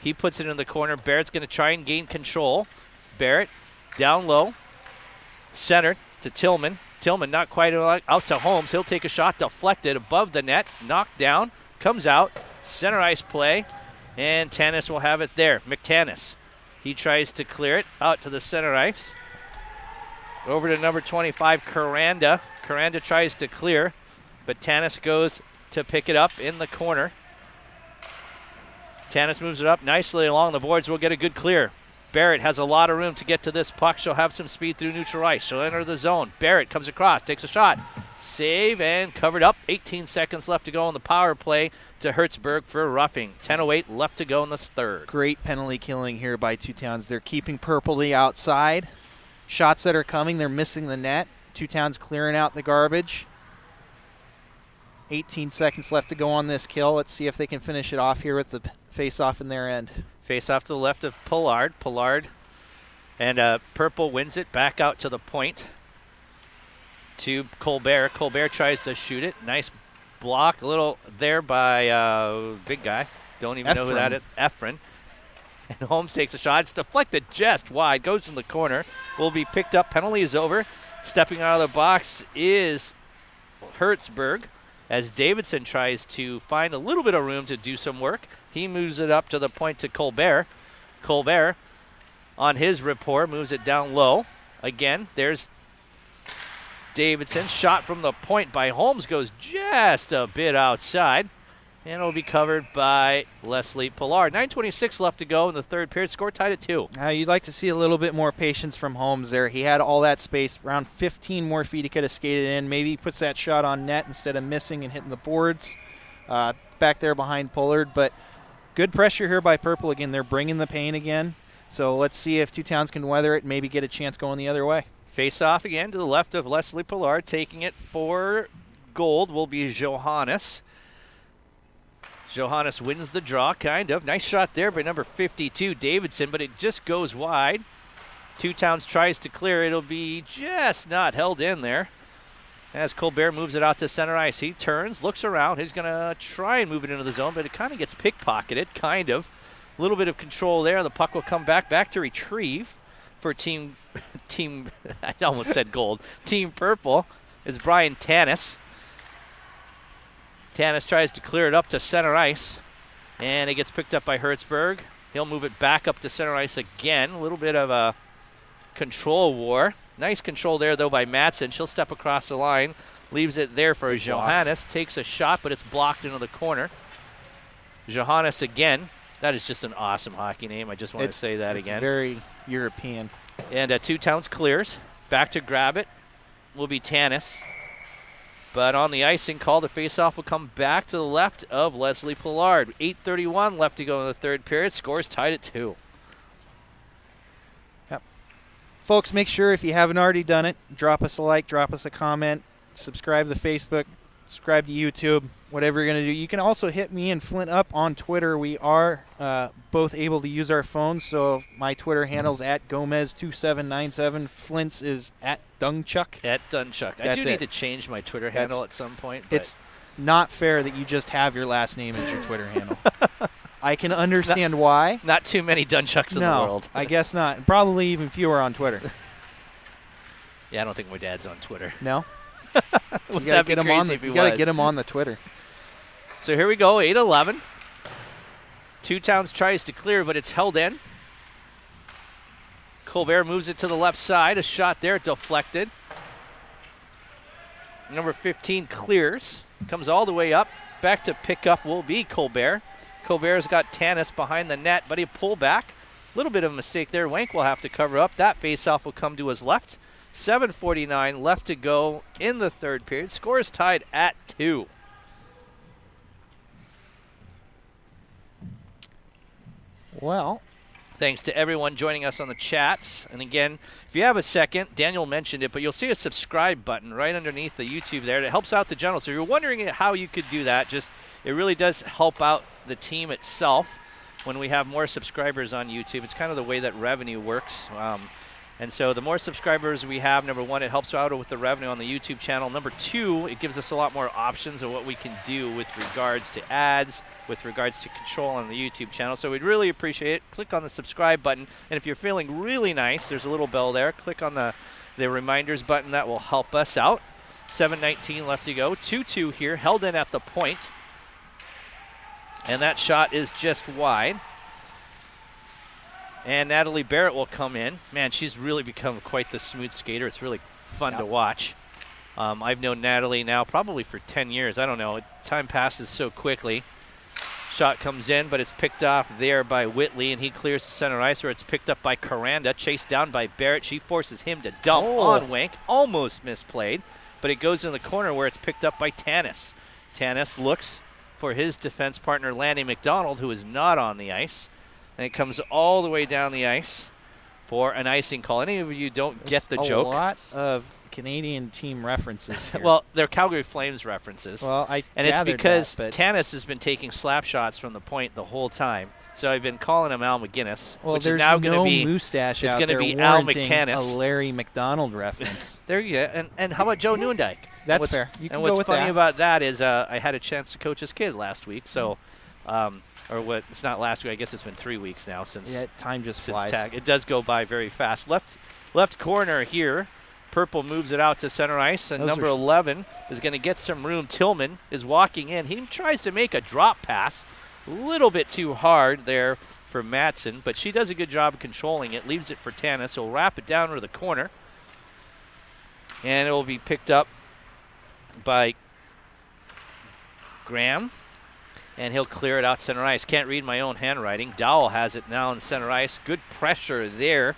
He puts it in the corner. Barrett's going to try and gain control. Barrett down low. Centered to Tillman. Tillman not quite out to Holmes. He'll take a shot, deflected above the net, knocked down, comes out, center ice play, and Tanis will have it there. McTanis. He tries to clear it out to the center ice. Over to number 25, Coranda. Coranda tries to clear, but Tanis goes to pick it up in the corner. Tanis moves it up nicely along the boards. We'll get a good clear. Barrett has a lot of room to get to this puck. She'll have some speed through neutral ice. She'll enter the zone. Barrett comes across, takes a shot. Save and covered up. 18 seconds left to go on the power play to Hertzberg for roughing. 10:08 left to go in the third. Great penalty killing here by Two Towns. They're keeping Purpley outside. Shots that are coming, they're missing the net. Two Towns clearing out the garbage. 18 seconds left to go on this kill. Let's see if they can finish it off here with the face-off in their end. Face off to the left of Pollard. And Purple wins it back out to the point to Colbert. Colbert tries to shoot it. Nice block. A little there by big guy. Don't even know who that is. Efren. And Holmes takes a shot. It's deflected just wide. Goes in the corner. Will be picked up. Penalty is over. Stepping out of the box is Hertzberg as Davidson tries to find a little bit of room to do some work. He moves it up to the point to Colbert. Colbert on his rapport moves it down low. Again, there's Davidson. Shot from the point by Holmes goes just a bit outside. And it'll be covered by Leslie Pollard. 9:26 left to go in the third period. Score tied at 2. Now you'd like to see a little bit more patience from Holmes there. He had all that space, around 15 more feet he could have skated in. Maybe he puts that shot on net instead of missing and hitting the boards back there behind Pollard. But good pressure here by Purple again. They're bringing the pain again. So let's see if Two Towns can weather it and maybe get a chance going the other way. Face off again to the left of Leslie Pilar. Taking it for gold will be Johannes. Johannes wins the draw, kind of. Nice shot there by number 52, Davidson, but it just goes wide. Two Towns tries to clear. It'll be just not held in there. As Colbert moves it out to center ice, he turns, looks around. He's going to try and move it into the zone, but it kind of gets pickpocketed, kind of. A little bit of control there. The puck will come back to retrieve for team, I almost said gold. Team Purple is Brian Tanis. Tanis tries to clear it up to center ice, and it gets picked up by Hertzberg. He'll move it back up to center ice again. A little bit of a control war. Nice control there, though, by Madsen. She'll step across the line, leaves it there for Johannes. Takes a shot, but it's blocked into the corner. Johannes again. That is just an awesome hockey name. I just want to say that again. It's very European. And Two Towns clears. Back to grab it will be Tanis. But on the icing call, the faceoff will come back to the left of Leslie Pollard. 8:31 left to go in the third period. Scores tied at 2. Yep. Folks, make sure if you haven't already done it, drop us a like, drop us a comment, subscribe to Facebook, subscribe to YouTube, whatever you're going to do. You can also hit me and Flint up on Twitter. We are both able to use our phones, so my Twitter handle's at Gomez2797. Flint's is at Dungchuck. At Dunchuck. I That's do need it. to change my Twitter handle at some point. It's not fair that you just have your last name as your Twitter handle. I can understand why. Not too many Dunchucks in the world. I guess not. Probably even fewer on Twitter. Yeah, I don't think my dad's on Twitter. No? Would You that gotta be crazy if he you gotta was? get him on the Twitter. So here we go, 8:11. Two Towns tries to clear, but it's held in. Colbert moves it to the left side. A shot there, deflected. Number 15 clears, comes all the way up. Back to pick up will be Colbert. Colbert's got Tanis behind the net, but he pull back. A little bit of a mistake there. Wank will have to cover up. That faceoff will come to his left. 7:49 left to go in the third period. Score is tied at 2. Well, Thanks to everyone joining us on the chats. And again, if you have a second, Daniel mentioned it, but you'll see a subscribe button right underneath the YouTube there. It helps out the channel. So if you're wondering how you could do that, it really does help out the team itself when we have more subscribers on YouTube. It's kind of the way that revenue works. And so the more subscribers we have, number one, it helps out with the revenue on the YouTube channel. Number two, it gives us a lot more options of what we can do with regards to ads, with regards to control on the YouTube channel. So we'd really appreciate it. Click on the subscribe button. And if you're feeling really nice, there's a little bell there. Click on the reminders button. That will help us out. 7:19 left to go. 2-2 here, held in at the point. And that shot is just wide. And Natalie Barrett will come in. Man, she's really become quite the smooth skater. It's really fun to watch. I've known Natalie now probably for 10 years. I don't know. Time passes so quickly. Shot comes in, but it's picked off there by Whitley, and he clears the center ice, where it's picked up by Caranda, chased down by Barrett. She forces him to dump on Wank. Almost misplayed, but it goes in the corner where it's picked up by Tanis. Tanis looks for his defense partner, Lanny McDonald, who is not on the ice. And it comes all the way down the ice for an icing call. Any of you don't get the joke? A lot of Canadian team references here. Well, they're Calgary Flames references. Well, and it's because Tanis has been taking slap shots from the point the whole time. So I've been calling him Al McGinnis, which is now going to be mustache. It's going to be Al McTanis. A Larry McDonald reference. There you go. And how about Joe Newendike? That's fair. You can and what's go with funny that. about that is I had a chance to coach his kid last week. So. It's not last week. I guess it's been 3 weeks now since. Yeah, time just flies. It does go by very fast. Left corner here. Purple moves it out to center ice, and number 11 is going to get some room. Tillman is walking in. He tries to make a drop pass. A little bit too hard there for Madsen, but she does a good job of controlling it. Leaves it for Tanis. He'll wrap it down to the corner, and it will be picked up by Graham. And he'll clear it out center ice. Can't read my own handwriting. Dowell has it now in center ice. Good pressure there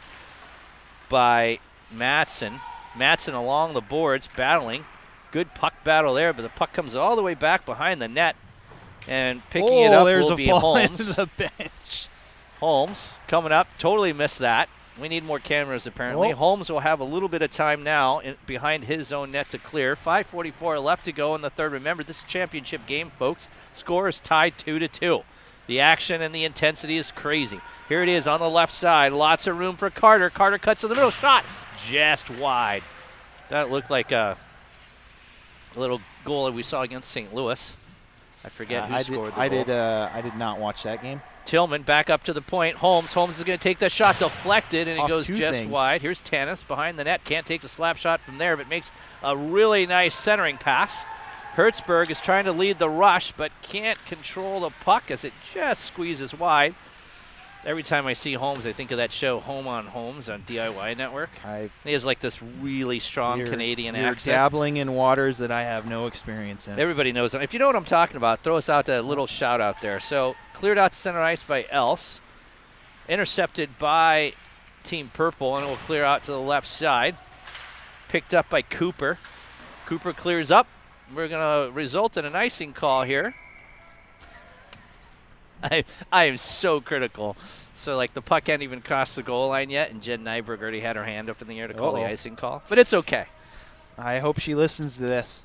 by Madsen. Madsen along the boards, battling. Good puck battle there, but the puck comes all the way back behind the net. And picking it up will be Holmes. The bench. Holmes coming up, totally missed that. We need more cameras, apparently. Oh. Holmes will have a little bit of time now behind his own net to clear. 5:44 left to go in the third. Remember, this is a championship game, folks. Score is tied 2-2. The action and the intensity is crazy. Here it is on the left side. Lots of room for Carter. Carter cuts to the middle. Shot just wide. That looked like a little goal that we saw against St. Louis. I forget who scored the goal. I did not watch that game. Tillman back up to the point. Holmes is going to take the shot, deflected, and it goes just wide. Here's Tanis behind the net. Can't take the slap shot from there, but makes a really nice centering pass. Hertzberg is trying to lead the rush, but can't control the puck as it just squeezes wide. Every time I see Holmes, I think of that show Home on Holmes on DIY Network. He has like this really strong Canadian accent. You're dabbling in waters that I have no experience in. Everybody knows him. If you know what I'm talking about, throw us out a little shout out there. So cleared out to center ice by Else. Intercepted by Team Purple, and it will clear out to the left side. Picked up by Cooper. Cooper clears up. We're going to result in an icing call here. I am so critical. So, like, the puck hadn't even crossed the goal line yet, and Jen Nyberg already had her hand up in the air to call the icing call. But it's okay. I hope she listens to this.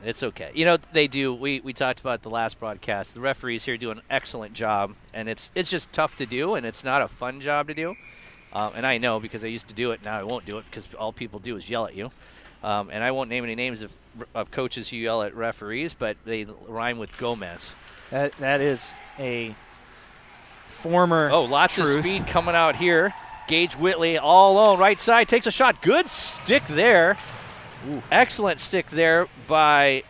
It's okay. You know, they do. We talked about the last broadcast. The referees here do an excellent job, and it's just tough to do, and it's not a fun job to do. And I know because I used to do it. Now I won't do it because all people do is yell at you. And I won't name any names of coaches who yell at referees, but they rhyme with Gomez. That is a former lots truth. of speed coming out here. Gage Whitley all alone, right side, takes a shot. Good stick there. Ooh. Excellent stick there by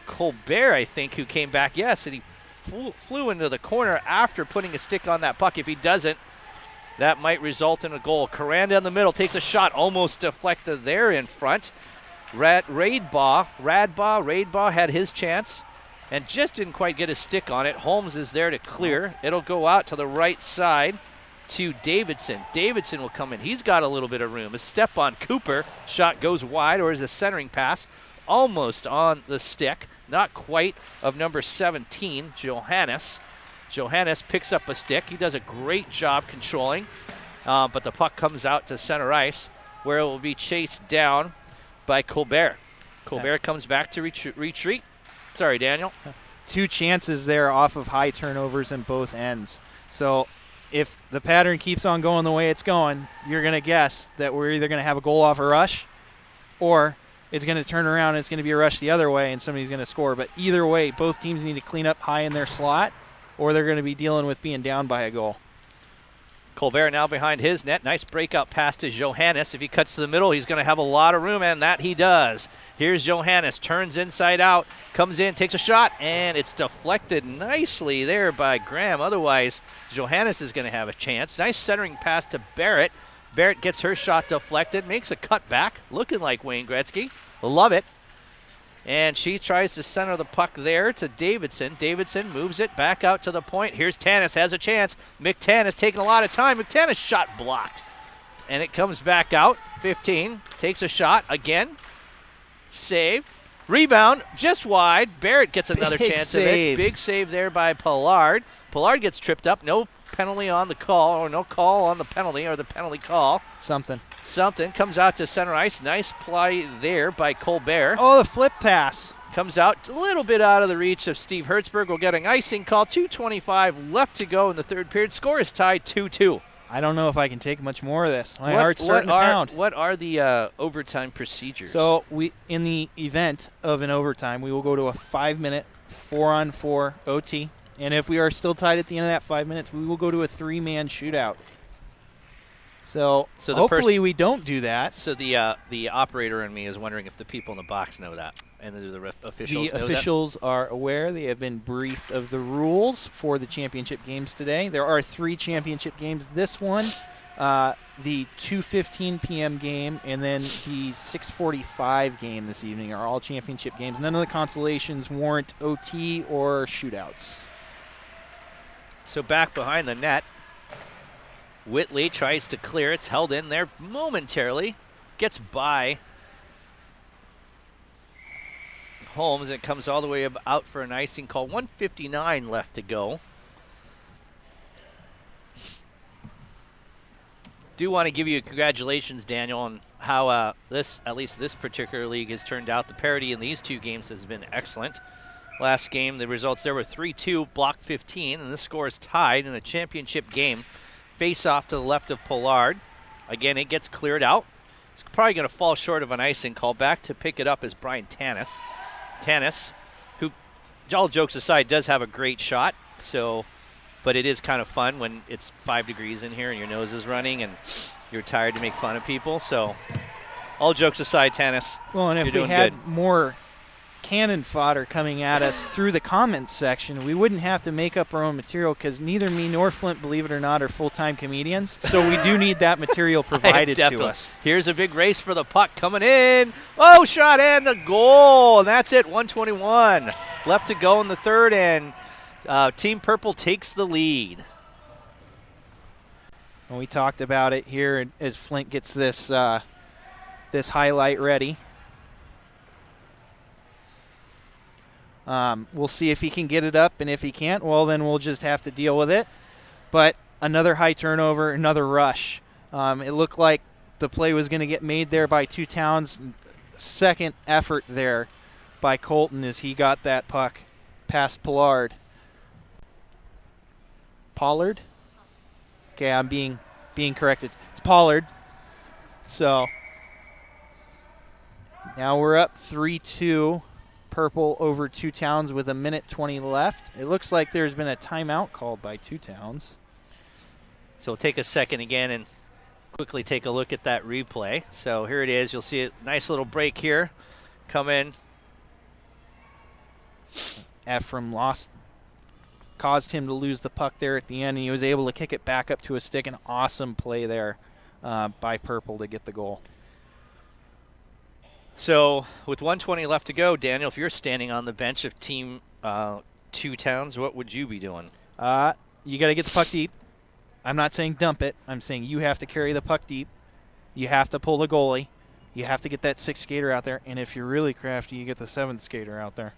Colbert, I think, who came back. Yes, and he flew into the corner after putting a stick on that puck. If he doesn't, that might result in a goal. Caranda in the middle takes a shot, almost deflected there in front. Radbaugh had his chance and just didn't quite get a stick on it. Holmes is there to clear. It'll go out to the right side to Davidson. Davidson will come in. He's got a little bit of room. A step on Cooper. Shot goes wide, or is a centering pass almost on the stick. Not quite, of number 17, Johannes. Johannes picks up a stick. He does a great job controlling, but the puck comes out to center ice where it will be chased down by Colbert. Colbert comes back to retreat. Sorry, Daniel. 2 chances there off of high turnovers in both ends. So if the pattern keeps on going the way it's going, you're going to guess that we're either going to have a goal off a rush or it's going to turn around and it's going to be a rush the other way and somebody's going to score. But either way, both teams need to clean up high in their slot or they're going to be dealing with being down by a goal. Colbert now behind his net. Nice breakout pass to Johannes. If he cuts to the middle, he's going to have a lot of room, and that he does. Here's Johannes. Turns inside out. Comes in, takes a shot, and it's deflected nicely there by Graham. Otherwise, Johannes is going to have a chance. Nice centering pass to Barrett. Barrett gets her shot deflected, makes a cut back, looking like Wayne Gretzky. Love it. And she tries to center the puck there to Davidson. Davidson moves it back out to the point. Here's Tanis, has a chance. McTanis taking a lot of time. McTanis shot blocked. And it comes back out. 15, takes a shot again. Save. Rebound, just wide. Barrett gets another chance of it. Big save there by Pollard. Pollard gets tripped up. No penalty on the call, or no call on the penalty, or the penalty call. Something comes out to center ice. Nice play there by Colbert. Oh, the flip pass comes out a little bit out of the reach of Steve Hertzberg. We'll get an icing call. 2:25 left to go in the third period. Score is tied 2-2. I don't know if I can take much more of this. My heart's starting to pound. What are the overtime procedures? So in the event of an overtime, we will go to a 5-minute 4-on-4 OT. And if we are still tied at the end of that 5 minutes, we will go to a 3-man shootout. So hopefully we don't do that. So the operator in me is wondering if the people in the box know that, and do the officials know that? The officials are aware. They have been briefed of the rules for the championship games today. There are 3 championship games. This one, the 2:15 p.m. game, and then the 6:45 game this evening are all championship games. None of the consolations warrant OT or shootouts. So back behind the net, Whitley tries to clear. It's held in there momentarily. Gets by Holmes. It comes all the way out for an icing call. 1:59 left to go. do want to give you congratulations, Daniel, on how at least this particular league has turned out. The parity in these 2 games has been excellent. Last game, the results there were 3-2, block 15, and this score is tied in a championship game. Face off to the left of Pollard. Again, it gets cleared out. It's probably going to fall short of an icing call. Back to pick it up is Brian Tanis. Tanis, who, all jokes aside, does have a great shot. But it is kind of fun when it's 5 degrees in here and your nose is running and you're tired to make fun of people. So, all jokes aside, Tanis, well, and if we had more cannon fodder coming at us through the comments section, we wouldn't have to make up our own material, because neither me nor Flint, believe it or not, are full-time comedians. So we do need that material provided to us. Here's a big race for the puck coming in. Oh, shot and the goal. And that's it, 1:21 left to go in the third, and Team Purple takes the lead. And we talked about it here as Flint gets this this highlight ready. We'll see if he can get it up, and if he can't, well, then we'll just have to deal with it. But another high turnover, another rush. It looked like the play was going to get made there by 2 Towns. Second effort there by Colton as he got that puck past Pollard. Pollard? Okay, I'm being corrected. It's Pollard. So now we're up 3-2. Purple over 2 Towns with 1:20 left. It looks like there's been a timeout called by 2 Towns. So we'll take a second again and quickly take a look at that replay. So here it is. You'll see a nice little break here. Come in. Ephraim caused him to lose the puck there at the end, and he was able to kick it back up to a stick. An awesome play there by Purple to get the goal. So with 1:20 left to go, Daniel, if you're standing on the bench of Team 2 Towns, what would you be doing? You got to get the puck deep. I'm not saying dump it. I'm saying you have to carry the puck deep. You have to pull the goalie. You have to get that 6th skater out there. And if you're really crafty, you get the 7th skater out there.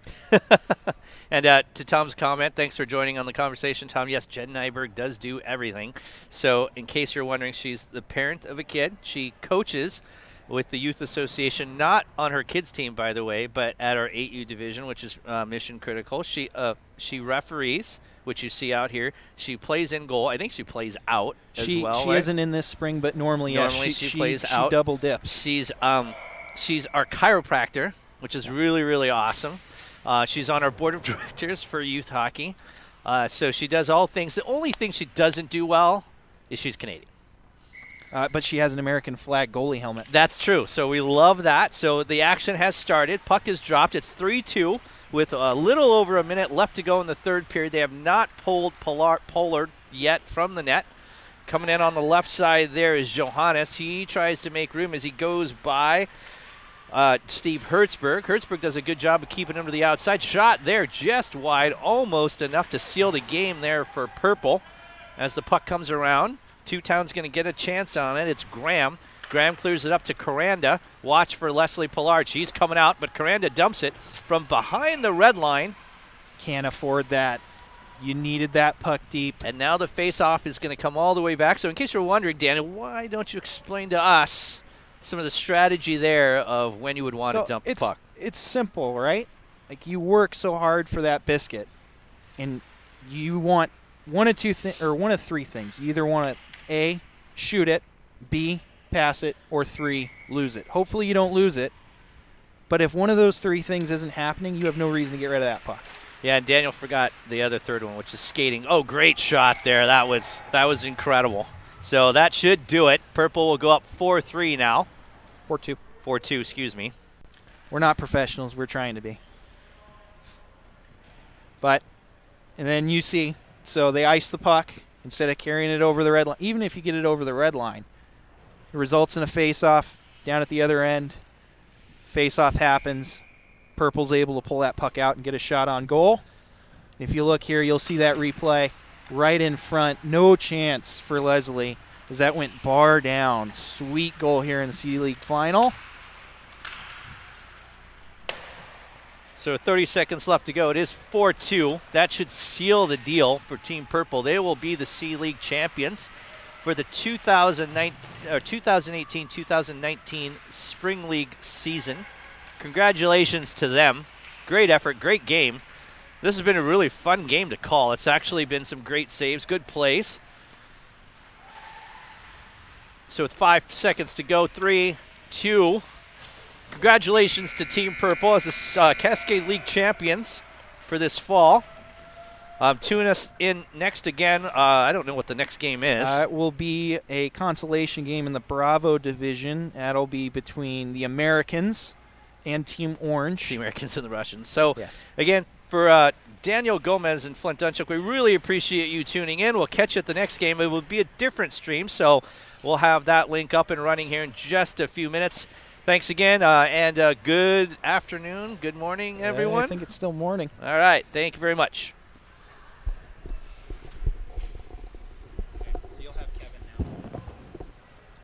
And to Tom's comment, thanks for joining on the conversation, Tom. Yes, Jen Nyberg does do everything. So in case you're wondering, she's the parent of a kid. She coaches with the Youth Association, not on her kids' team, by the way, but at our 8U division, which is mission critical. She referees, which you see out here. She plays in goal. I think she plays out as well. She isn't in this spring, but normally she plays out. She double dips. She's our chiropractor, which is really, really awesome. She's on our board of directors for youth hockey. So she does all things. The only thing she doesn't do well is she's Canadian. But she has an American flag goalie helmet. That's true. So we love that. So the action has started. Puck is dropped. It's 3-2 with a little over a minute left to go in the third period. They have not pulled Pollard yet from the net. Coming in on the left side there is Johannes. He tries to make room as he goes by Steve Hertzberg. Hertzberg does a good job of keeping him to the outside. Shot there just wide, almost enough to seal the game there for Purple. As the puck comes around, 2 Towns going to get a chance on it. It's Graham. Graham clears it up to Coranda. Watch for Leslie Pollard. She's coming out, but Coranda dumps it from behind the red line. Can't afford that. You needed that puck deep. And now the face-off is going to come all the way back. So in case you're wondering, Daniel, why don't you explain to us some of the strategy there of when you would want to dump the puck? It's simple, right? Like, you work so hard for that biscuit, and you want one of 3 things. You either want to A, shoot it, B, pass it, or 3, lose it. Hopefully you don't lose it, but if one of those 3 things isn't happening, you have no reason to get rid of that puck. Yeah, and Daniel forgot the other third one, which is skating. Oh, great shot there. That was incredible. So that should do it. Purple will go up 4-3 now. 4-2. 4-2, excuse me. We're not professionals. We're trying to be. And then you see, so they ice the puck instead of carrying it over the red line. Even if you get it over the red line, it results in a face-off down at the other end. Face-off happens. Purple's able to pull that puck out and get a shot on goal. If you look here, you'll see that replay right in front. No chance for Leslie as that went bar down. Sweet goal here in the C-League final. So 30 seconds left to go. It is 4-2. That should seal the deal for Team Purple. They will be the C-League champions. for the 2018-2019 Spring League season. Congratulations to them. Great effort, great game. This has been a really fun game to call. It's actually been some great saves, good plays. So with 5 seconds to go, 3, 2. Congratulations to Team Purple as the Cascade League champions for this fall. Tune us in next again. I don't know what the next game is. It will be a consolation game in the Bravo division. That'll be between the Americans and Team Orange. The Americans and the Russians. So, yes. Again, for Daniel Gomez and Flint Dunchuk, we really appreciate you tuning in. We'll catch you at the next game. It will be a different stream, so we'll have that link up and running here in just a few minutes. Thanks again, and good afternoon, good morning, everyone. I think it's still morning. All right, thank you very much.